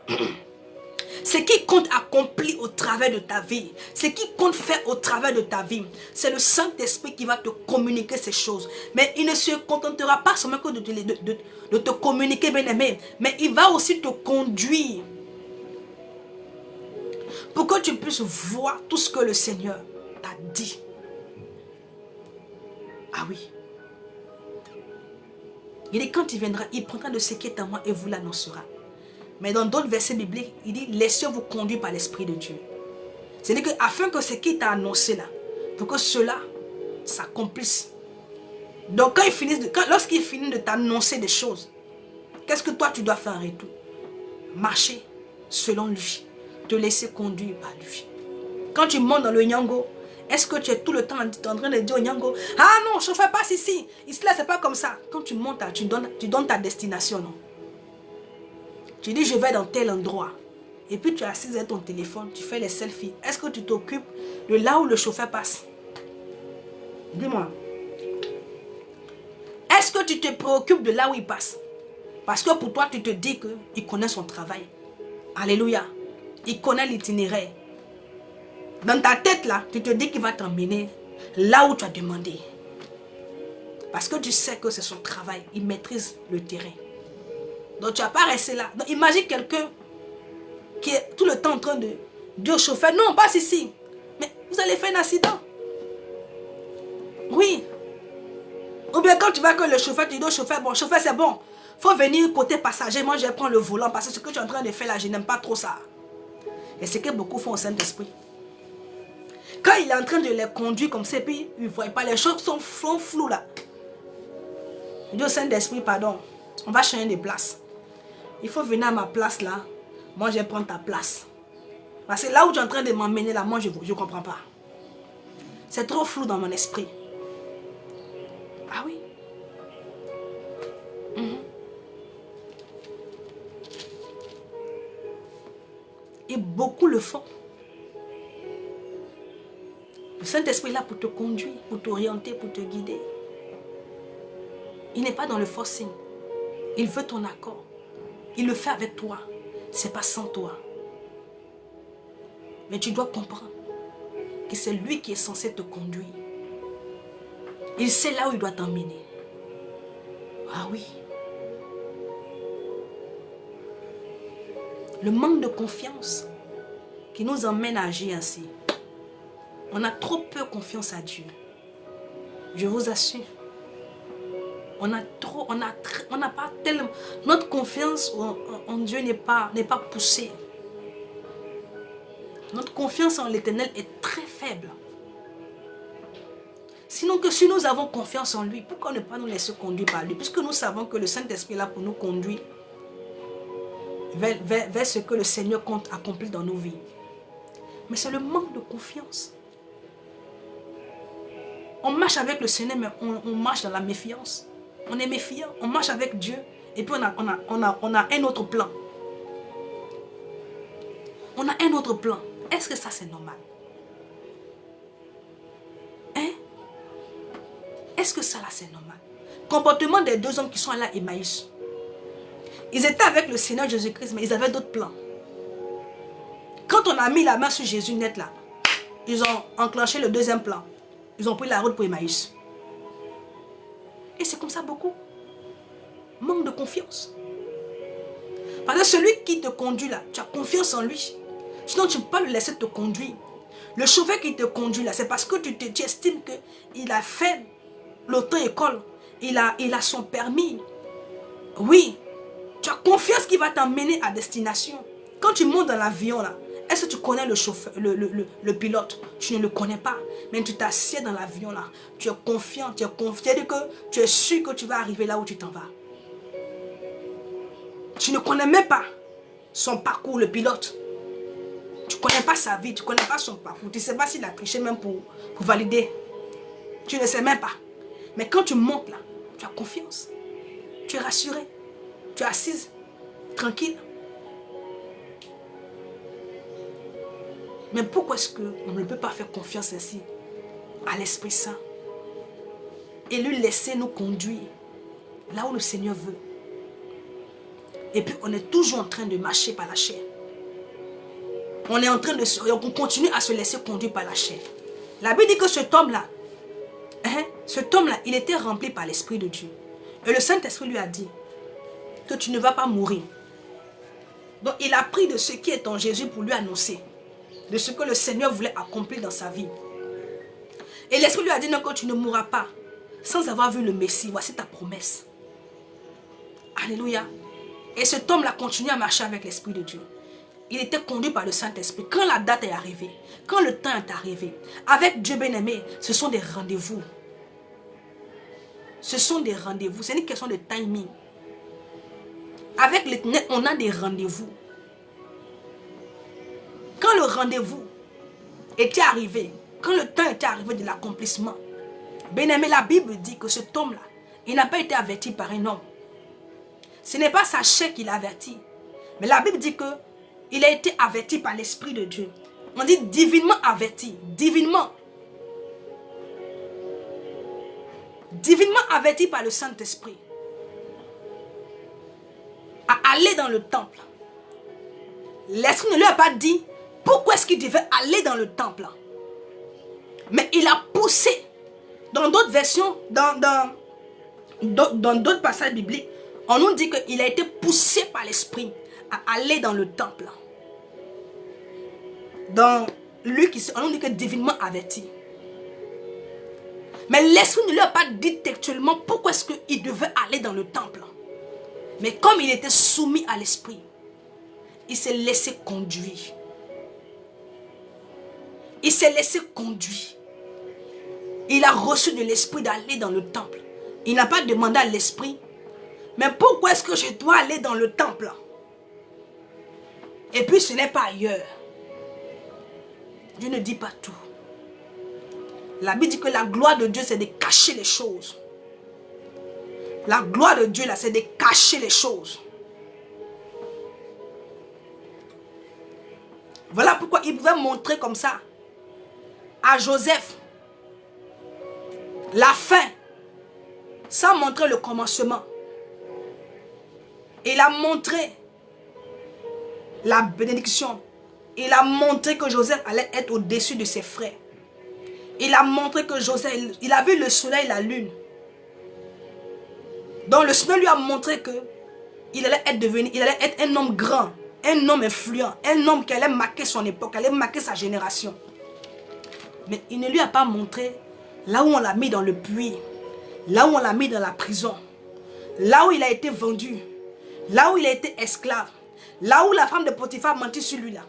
ce qui compte accomplir au travers de ta vie, ce qui compte faire au travers de ta vie, c'est le Saint-Esprit qui va te communiquer ces choses. Mais il ne se contentera pas seulement que de te communiquer, bien aimé, mais il va aussi te conduire pour que tu puisses voir tout ce que le Seigneur t'a dit. Ah oui. Il dit quand il viendra, il prendra de ce qui est en moi et vous l'annoncera. Mais dans d'autres versets bibliques, il dit laissez-vous conduire par l'Esprit de Dieu. C'est-à-dire que afin que ce qui t'a annoncé là, pour que cela s'accomplisse. Donc lorsqu'il finit de t'annoncer des choses, qu'est-ce que toi tu dois faire en retour? Marcher selon lui, te laisser conduire par lui. Quand tu montes dans le Nyango, est-ce que tu es tout le temps en train de dire au Nyango, ah non, chauffeur passe ici. Ici là, c'est pas comme ça. Quand tu montes, tu donnes ta destination, non? Tu dis, je vais dans tel endroit. Et puis tu es assis avec ton téléphone, tu fais les selfies. Est-ce que tu t'occupes de là où le chauffeur passe? Dis-moi. Est-ce que tu te préoccupes de là où il passe? Parce que pour toi, tu te dis qu'il connaît son travail. Alléluia. Il connaît l'itinéraire. Dans ta tête là, tu te dis qu'il va t'emmener là où tu as demandé. Parce que tu sais que c'est son travail. Il maîtrise le terrain. Donc tu n'as pas resté là. Donc imagine quelqu'un qui est tout le temps en train de dire au chauffeur, non, passe ici. Mais vous allez faire un accident. Oui. Ou bien quand tu vois que le chauffeur, tu dis au chauffeur, bon, chauffeur c'est bon. Il faut venir côté passager, moi je vais prendre le volant parce que ce que tu es en train de faire là, je n'aime pas trop ça. Et c'est que beaucoup font au Saint-Esprit. Quand il est en train de les conduire comme ça, puis il ne voit pas, les choses sont floues là. Il dit au Saint-Esprit, pardon, on va changer de place. Il faut venir à ma place là, moi je vais prendre ta place. Parce que là où tu es en train de m'emmener là, moi je ne comprends pas. C'est trop flou dans mon esprit. Ah oui. Et beaucoup le font. Le Saint-Esprit est là pour te conduire, pour t'orienter, pour te guider. Il n'est pas dans le forcing. Il veut ton accord. Il le fait avec toi. Ce n'est pas sans toi. Mais tu dois comprendre que c'est lui qui est censé te conduire. Il sait là où il doit t'emmener. Ah oui. Le manque de confiance qui nous emmène à agir ainsi. On a trop peu confiance à Dieu. Je vous assure. On n'a pas tellement... Notre confiance en Dieu n'est pas poussée. Notre confiance en l'Éternel est très faible. Sinon que si nous avons confiance en lui, pourquoi ne pas nous laisser conduire par lui? Puisque nous savons que le Saint-Esprit est là pour nous conduire vers ce que le Seigneur compte accomplir dans nos vies. Mais c'est le manque de confiance. On marche avec le Seigneur, mais on marche dans la méfiance. On est méfiant, on marche avec Dieu, et puis on a un autre plan. On a un autre plan. Est-ce que ça c'est normal? Hein? Est-ce que ça là c'est normal? Comportement des deux hommes qui sont allés à Emmaüs. Ils étaient avec le Seigneur Jésus-Christ, mais ils avaient d'autres plans. Quand on a mis la main sur Jésus net là, ils ont enclenché le deuxième plan. Ils ont pris la route pour Emmaüs. Et c'est comme ça beaucoup. Manque de confiance. Parce que celui qui te conduit là, tu as confiance en lui. Sinon tu ne peux pas le laisser te conduire. Le chauffeur qui te conduit là, c'est parce que tu estimes qu'il a fait l'auto-école. Il a son permis. Oui. Tu as confiance qu'il va t'emmener à destination. Quand tu montes dans l'avion là, est-ce que tu connais le chauffeur, le pilote? Tu ne le connais pas. Mais tu t'assieds dans l'avion là. Tu es confiant, tu es confiant que tu es sûr que tu vas arriver là où tu t'en vas. Tu ne connais même pas son parcours, le pilote. Tu ne connais pas sa vie, tu ne connais pas son parcours. Tu ne sais pas s'il a triché même pour valider. Tu ne sais même pas. Mais quand tu montes là, tu as confiance. Tu es rassuré. Tu es assise, tranquille. Mais pourquoi est-ce qu'on ne peut pas faire confiance ainsi à l'Esprit Saint et lui laisser nous conduire là où le Seigneur veut? Et puis on est toujours en train de marcher par la chair. On est en train de... On continue à se laisser conduire par la chair. La Bible dit que cet homme-là, il était rempli par l'Esprit de Dieu. Et le Saint-Esprit lui a dit que tu ne vas pas mourir. Donc il a pris de ce qui est en Jésus pour lui annoncer de ce que le Seigneur voulait accomplir dans sa vie. Et l'Esprit lui a dit non, que tu ne mourras pas sans avoir vu le Messie. Voici ta promesse. Alléluia. Et cet homme-là continue à marcher avec l'Esprit de Dieu. Il était conduit par le Saint-Esprit. Quand la date est arrivée, quand le temps est arrivé, avec Dieu bien-aimé, ce sont des rendez-vous. Ce sont des rendez-vous. C'est une question de timing. Avec l'Éternel, on a des rendez-vous. Quand le rendez-vous était arrivé, quand le temps était arrivé de l'accomplissement, bien-aimé, la Bible dit que cet homme-là, il n'a pas été averti par un homme. Ce n'est pas sa chair qui l'a averti. Mais la Bible dit qu'il a été averti par l'Esprit de Dieu. On dit divinement averti. Divinement. Divinement averti par le Saint-Esprit. À aller dans le temple. L'Esprit ne lui a pas dit pourquoi est-ce qu'il devait aller dans le temple. Mais il a poussé. Dans d'autres versions, dans d'autres passages bibliques, on nous dit qu'il a été poussé par l'Esprit à aller dans le temple. Dans Luc, on nous dit que divinement averti. Mais l'Esprit ne lui a pas dit textuellement pourquoi est-ce qu'il devait aller dans le temple. Mais comme il était soumis à l'Esprit, il s'est laissé conduire. Il s'est laissé conduire. Il a reçu de l'Esprit d'aller dans le temple. Il n'a pas demandé à l'Esprit, mais pourquoi est-ce que je dois aller dans le temple? Et puis ce n'est pas ailleurs. Dieu ne dit pas tout. La Bible dit que la gloire de Dieu, c'est de cacher les choses. La gloire de Dieu, là, c'est de cacher les choses. Voilà pourquoi il pouvait montrer comme ça à Joseph la fin sans montrer le commencement. Il a montré la bénédiction. Il a montré que Joseph allait être au-dessus de ses frères. Il a montré que Joseph, il a vu le soleil et la lune. Donc le Seigneur lui a montré que il allait être un homme grand, un homme influent, un homme qui allait marquer son époque, qui allait marquer sa génération. Mais il ne lui a pas montré là où on l'a mis dans le puits, là où on l'a mis dans la prison, là où il a été vendu, là où il a été esclave, là où la femme de Potiphar mentit sur lui là.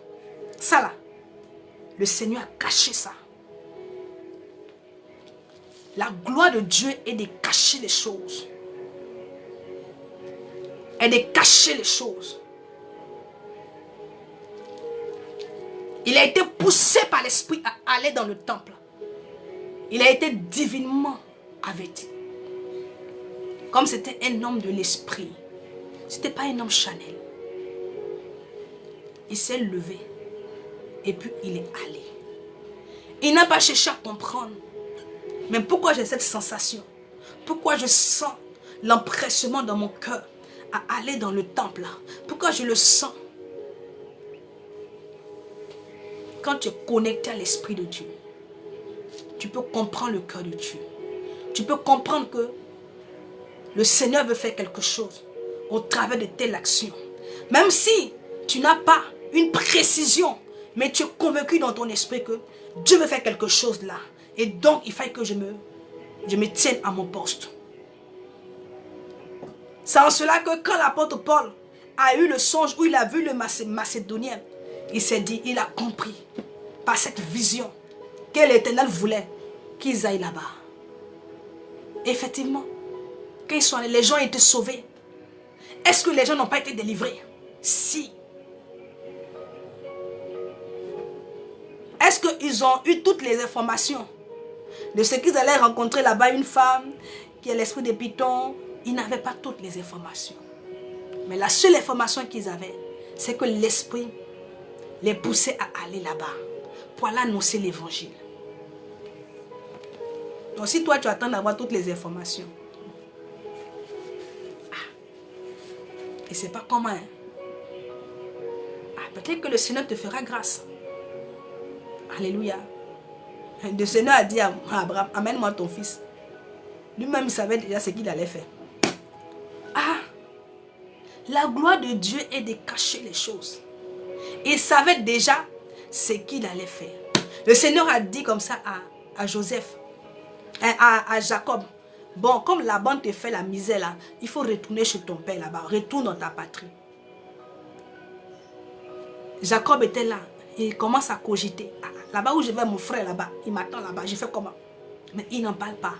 Ça là, le Seigneur a caché ça. La gloire de Dieu est de cacher les choses. Et de cacher les choses. Il a été poussé par l'Esprit à aller dans le temple. Il a été divinement averti. Comme c'était un homme de l'Esprit. Ce n'était pas un homme charnel. Il s'est levé. Et puis il est allé. Il n'a pas cherché à comprendre. Mais pourquoi j'ai cette sensation? Pourquoi je sens l'empressement dans mon cœur à aller dans le temple là? Pourquoi je le sens? Quand tu es connecté à l'Esprit de Dieu, tu peux comprendre le cœur de Dieu. Tu peux comprendre que le Seigneur veut faire quelque chose au travers de telle action. Même si tu n'as pas une précision, mais tu es convaincu dans ton esprit que Dieu veut faire quelque chose là. Et donc, il faut que je me tienne à mon poste. C'est en cela que quand l'apôtre Paul a eu le songe où il a vu le Macédonien, il s'est dit, il a compris par cette vision que l'Éternel voulait qu'ils aillent là-bas. Effectivement, quand ils sont allés, les gens étaient sauvés. Est-ce que les gens n'ont pas été délivrés? Si. Est-ce qu'ils ont eu toutes les informations de ce qu'ils allaient rencontrer là-bas, une femme qui a l'esprit de Python? Ils n'avaient pas toutes les informations. Mais la seule information qu'ils avaient, c'est que l'Esprit les poussait à aller là-bas pour aller annoncer l'évangile. Donc si toi tu attends d'avoir toutes les informations, et c'est pas comment, peut-être que le Seigneur te fera grâce. Alléluia. Le Seigneur a dit à Abraham, amène-moi ton fils. Lui-même, il savait déjà ce qu'il allait faire. La gloire de Dieu est de cacher les choses. Il savait déjà ce qu'il allait faire. Le Seigneur a dit comme ça à Joseph, à Jacob. Bon, comme Laban te fait la misère là, il faut retourner chez ton père là-bas. Retourne dans ta patrie. Jacob était là. Il commence à cogiter. Là-bas où je vais, mon frère là-bas, il m'attend là-bas. Je fais comment? Mais il n'en parle pas.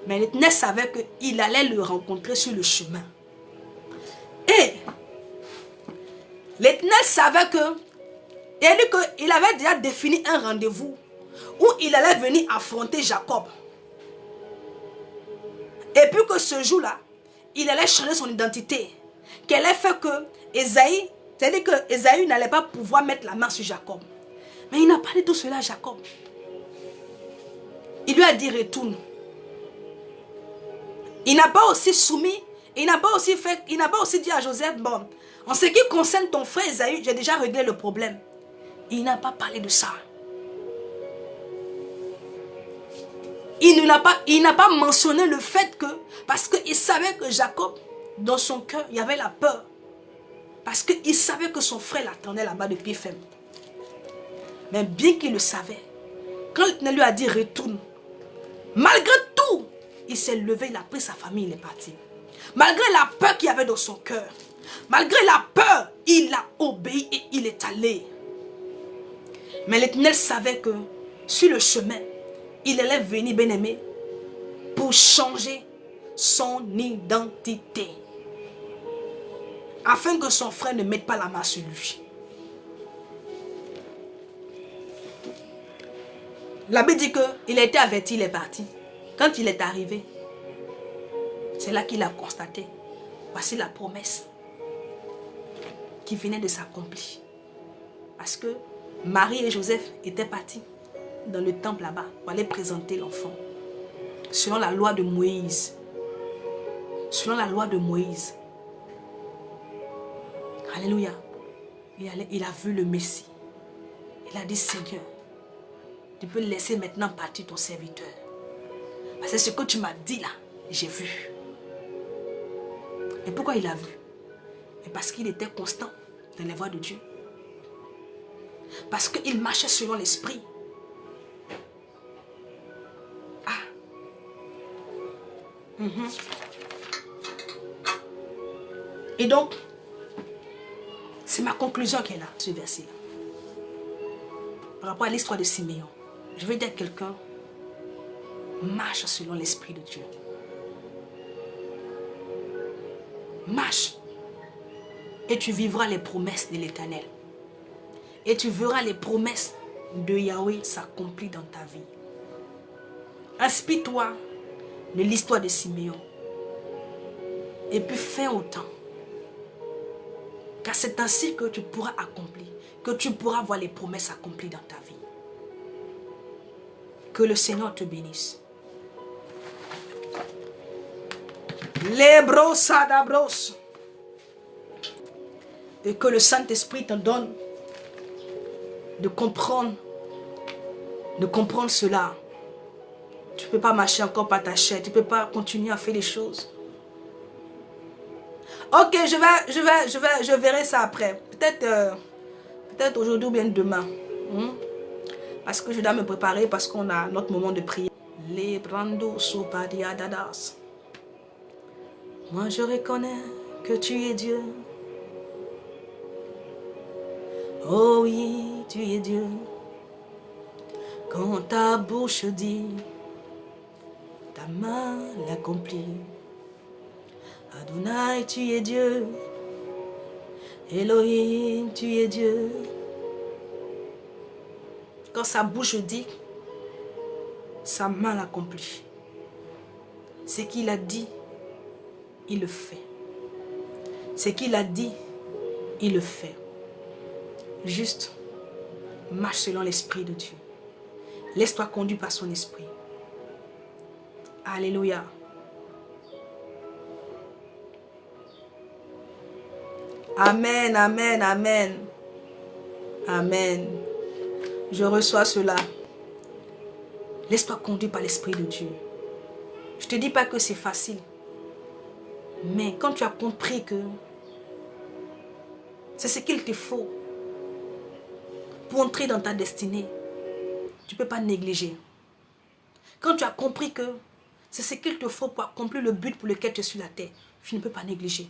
Mais l'Éternel savait qu'il allait le rencontrer sur le chemin. Et l'Éternel savait il avait déjà défini un rendez-vous où il allait venir affronter Jacob. Et puis que ce jour-là, il allait changer son identité. Qu'elle ait fait que Esaïe, c'est-à-dire que Esaïe n'allait pas pouvoir mettre la main sur Jacob. Mais il n'a pas dit tout cela à Jacob. Il lui a dit retourne. Il n'a pas aussi soumis, il n'a pas aussi dit à Joseph, bon, en ce qui concerne ton frère Esaïe, j'ai déjà réglé le problème. Il n'a pas parlé de ça. Il n'a pas mentionné le fait que, parce qu'il savait que Jacob, dans son cœur, il y avait la peur. Parce qu'il savait que son frère l'attendait là-bas de pied ferme. Mais bien qu'il le savait, quand l'Éternel lui a dit retourne, malgré tout, il s'est levé, il a pris sa famille, il est parti. Malgré la peur qu'il y avait dans son cœur, malgré la peur, il a obéi et il est allé. Mais l'Éternel savait que sur le chemin, il allait venir, bien-aimé, pour changer son identité. Afin que son frère ne mette pas la main sur lui. L'abbé dit qu'il a été averti, il est parti. Quand il est arrivé, c'est là qu'il a constaté. Voici la promesse qui venait de s'accomplir. Parce que Marie et Joseph étaient partis dans le temple là-bas pour aller présenter l'enfant. Selon la loi de Moïse. selon la loi de Moïse. Alléluia. Il a vu le Messie. Il a dit, Seigneur, tu peux laisser maintenant partir ton serviteur. Parce que ce que tu m'as dit là, j'ai vu. Et pourquoi il a vu? Et parce qu'il était constant dans les voies de Dieu. Parce qu'il marchait selon l'esprit. Ah. Et donc, c'est ma conclusion qui est là, ce verset-là. Par rapport à l'histoire de Siméon, je veux dire à quelqu'un, marche selon l'esprit de Dieu. Marche. Et tu vivras les promesses de l'Éternel. Et tu verras les promesses de Yahweh s'accomplir dans ta vie. Inspire-toi de l'histoire de Siméon. Et puis fais autant. Car c'est ainsi que tu pourras accomplir, que tu pourras voir les promesses accomplies dans ta vie. Que le Seigneur te bénisse. Lebros adabros. Et que le Saint-Esprit te donne de comprendre cela. Tu ne peux pas marcher encore par ta chair. Tu ne peux pas continuer à faire les choses. Ok, je verrai ça après. Peut-être aujourd'hui ou bien demain. Parce que je dois me préparer parce qu'on a notre moment de prière. Les brando sopadiadadas. Moi je reconnais que tu es Dieu. Oh oui, tu es Dieu. Quand ta bouche dit, ta main l'accomplit. Adonai, tu es Dieu. Elohim, tu es Dieu. Quand sa bouche dit, sa main l'accomplit. Ce qu'il a dit, il le fait. Ce qu'il a dit, il le fait. Juste, marche selon l'esprit de Dieu. Laisse-toi conduire par son esprit. Alléluia. Amen, amen, amen. Amen. Je reçois cela. Laisse-toi conduire par l'esprit de Dieu. Je ne te dis pas que c'est facile. Mais quand tu as compris que c'est ce qu'il te faut pour entrer dans ta destinée, tu ne peux pas négliger. Quand tu as compris que c'est ce qu'il te faut pour accomplir le but pour lequel tu es sur la terre, tu ne peux pas négliger.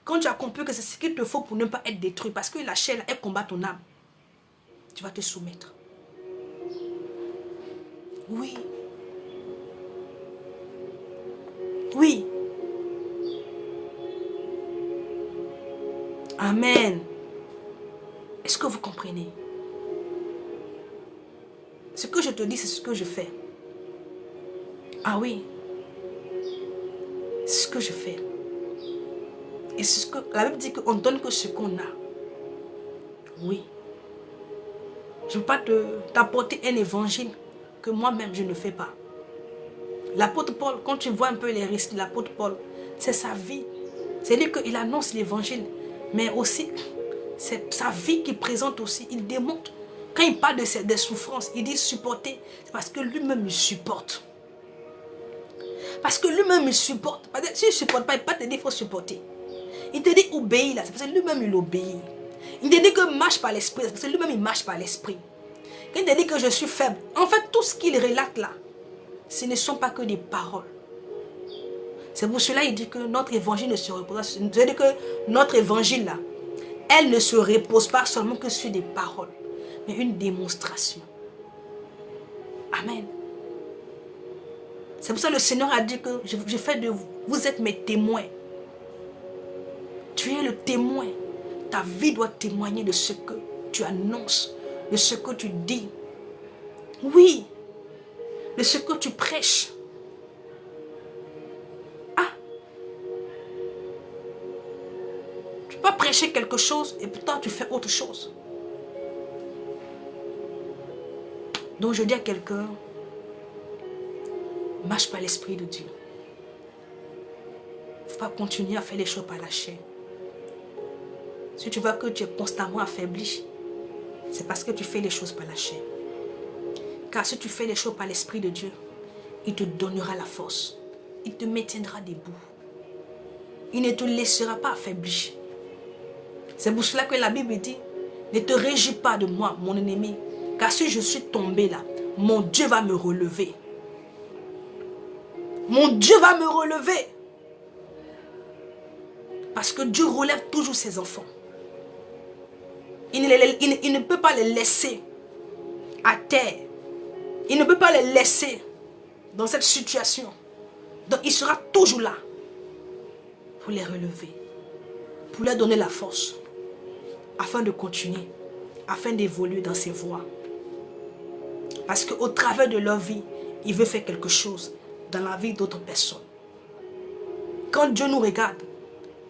Quand tu as compris que c'est ce qu'il te faut pour ne pas être détruit, parce que la chair, elle combat ton âme, tu vas te soumettre. Oui. Oui. Amen. Est-ce que vous comprenez? Ce que je te dis, c'est ce que je fais. Ah oui. C'est ce que je fais. Et c'est ce que la Bible dit qu'on ne donne que ce qu'on a. Oui. Je ne veux pas t'apporter un évangile que moi-même je ne fais pas. L'apôtre Paul, quand tu vois un peu les risques de l'apôtre Paul, c'est sa vie. C'est lui qu'il annonce l'évangile. Mais aussi, c'est sa vie qu'il présente aussi. Il démontre. Quand il parle des souffrances, il dit supporter. C'est parce que lui-même il supporte. Parce que lui-même il supporte. S'il ne supporte pas, il ne peut pas te dire qu'il faut supporter. Il te dit obéis là, c'est parce que lui-même il obéit. Il te dit que marche par l'esprit, c'est parce que lui-même il marche par l'esprit. Quand il te dit que je suis faible, en fait tout ce qu'il relate là, ce ne sont pas que des paroles. C'est pour cela qu'il dit que notre évangile ne se repose pas. C'est-à-dire que notre évangile là, elle ne se repose pas seulement que sur des paroles, mais une démonstration. Amen. C'est pour ça que le Seigneur a dit que je fais de vous, vous êtes mes témoins. Tu es le témoin. Ta vie doit témoigner de ce que tu annonces, de ce que tu dis. Oui, de ce que tu prêches. Ah, tu peux prêcher quelque chose et pourtant tu fais autre chose. Donc je dis à quelqu'un, marche par l'esprit de Dieu. faut pas continuer à faire les choses par la chair. Si tu vois que tu es constamment affaibli, c'est parce que tu fais les choses par la chair. Car si tu fais les choses par l'Esprit de Dieu, il te donnera la force. Il te maintiendra debout. Il ne te laissera pas affaibli. C'est pour cela que la Bible dit, ne te réjouis pas de moi, mon ennemi, car si je suis tombé là, mon Dieu va me relever. Mon Dieu va me relever. Parce que Dieu relève toujours ses enfants. Il ne peut pas les laisser à terre. Il ne peut pas les laisser dans cette situation. Donc il sera toujours là pour les relever, pour leur donner la force, afin de continuer, afin d'évoluer dans ses voies. Parce qu'au travers de leur vie, il veut faire quelque chose dans la vie d'autres personnes. Quand Dieu nous regarde,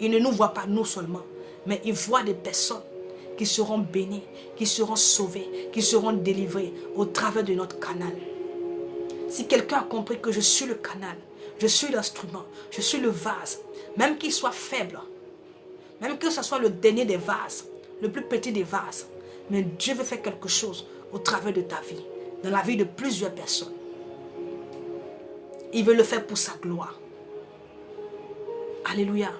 il ne nous voit pas nous seulement, mais il voit des personnes qui seront bénies, qui seront sauvées, qui seront délivrées au travers de notre canal. Si quelqu'un a compris que je suis le canal, je suis l'instrument, je suis le vase, même qu'il soit faible, même que ce soit le dernier des vases, le plus petit des vases, mais Dieu veut faire quelque chose au travers de ta vie, dans la vie de plusieurs personnes. Il veut le faire pour sa gloire. Alléluia.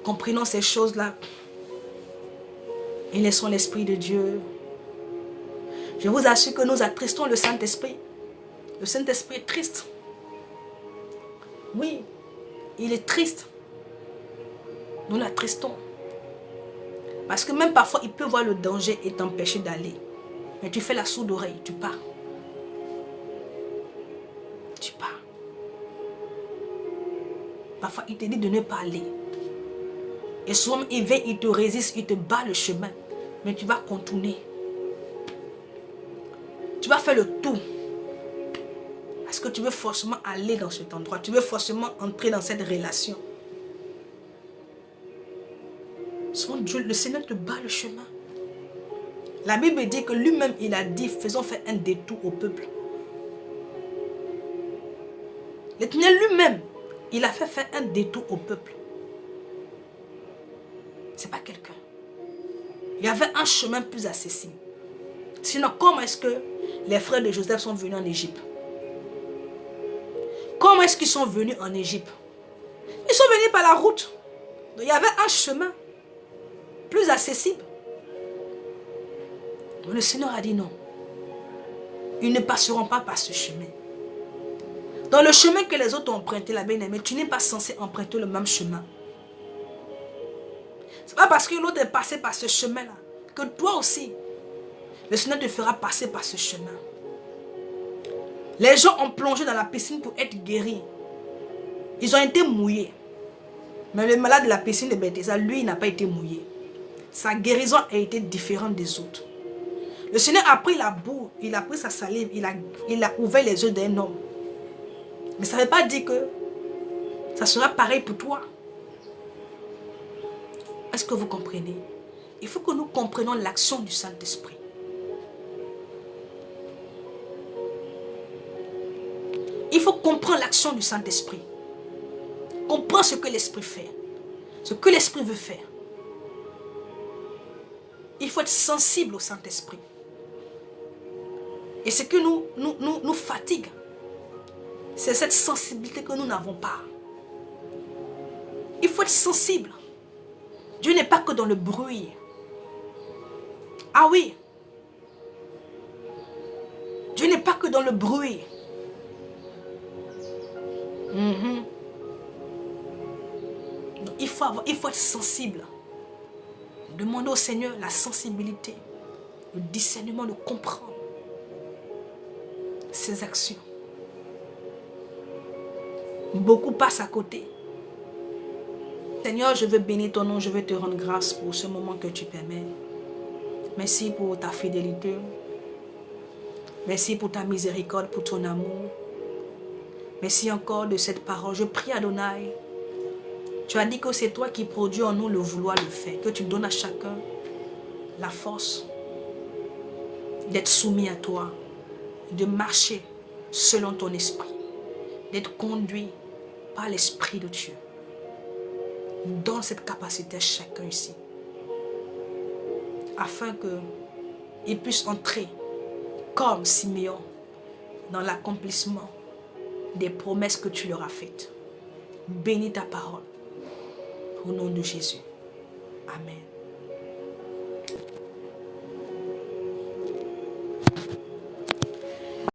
Comprenons ces choses-là et laissons l'Esprit de Dieu. Je vous assure que nous attristons le Saint-Esprit. Le Saint-Esprit est triste. Oui, il est triste. Nous l'attristons. Parce que même parfois, il peut voir le danger et t'empêcher d'aller. Mais tu fais la sourde oreille, tu pars. Tu pars. Parfois, il te dit de ne pas aller. Et souvent, il vient, il te résiste, il te bat le chemin. Mais tu vas contourner. Tu vas faire le tour. Parce que tu veux forcément aller dans cet endroit. Tu veux forcément entrer dans cette relation. Souvent, Dieu, le Seigneur te bat le chemin. La Bible dit que lui-même, il a dit, faisons faire un détour au peuple. L'Éternel lui-même, il a fait faire un détour au peuple. C'est pas quelqu'un. Il y avait un chemin plus accessible. Sinon, comment est-ce que les frères de Joseph sont venus en Égypte? Comment est-ce qu'ils sont venus en Égypte? Ils sont venus par la route. Donc, il y avait un chemin plus accessible. Donc, le Seigneur a dit non. Ils ne passeront pas par ce chemin. Dans le chemin que les autres ont emprunté, la bien-aimée, tu n'es pas censé emprunter le même chemin. Ce n'est pas parce que l'autre est passé par ce chemin-là que toi aussi, le Seigneur te fera passer par ce chemin. Les gens ont plongé dans la piscine pour être guéris. Ils ont été mouillés. Mais le malade de la piscine de Bethesda, lui, il n'a pas été mouillé. Sa guérison a été différente des autres. Le Seigneur a pris la boue, il a pris sa salive, il a ouvert les yeux d'un homme. Mais ça ne veut pas dire que ça sera pareil pour toi. Est-ce que vous comprenez? Il faut que nous comprenions l'action du Saint-Esprit. Il faut comprendre l'action du Saint-Esprit. Comprendre ce que l'Esprit fait. Ce que l'Esprit veut faire. Il faut être sensible au Saint-Esprit. Et ce que nous fatigue, c'est cette sensibilité que nous n'avons pas. Il faut être sensible. Dieu n'est pas que dans le bruit. Ah oui. Dieu n'est pas que dans le bruit. Donc, il faut être sensible. Demandez au Seigneur la sensibilité, le discernement de comprendre ses actions. Beaucoup passent à côté. Seigneur, je veux bénir ton nom, je veux te rendre grâce pour ce moment que tu permets. Merci pour ta fidélité. Merci pour ta miséricorde, pour ton amour. Merci encore de cette parole. Je prie Adonai. Tu as dit que c'est toi qui produis en nous le vouloir le faire. Que tu donnes à chacun la force d'être soumis à toi. De marcher selon ton esprit. d'être conduit par l'Esprit de Dieu. Donne cette capacité à chacun ici, afin qu'il puisse entrer comme Simeon dans l'accomplissement des promesses que tu leur as faites. Bénis ta parole. Au nom de Jésus. Amen.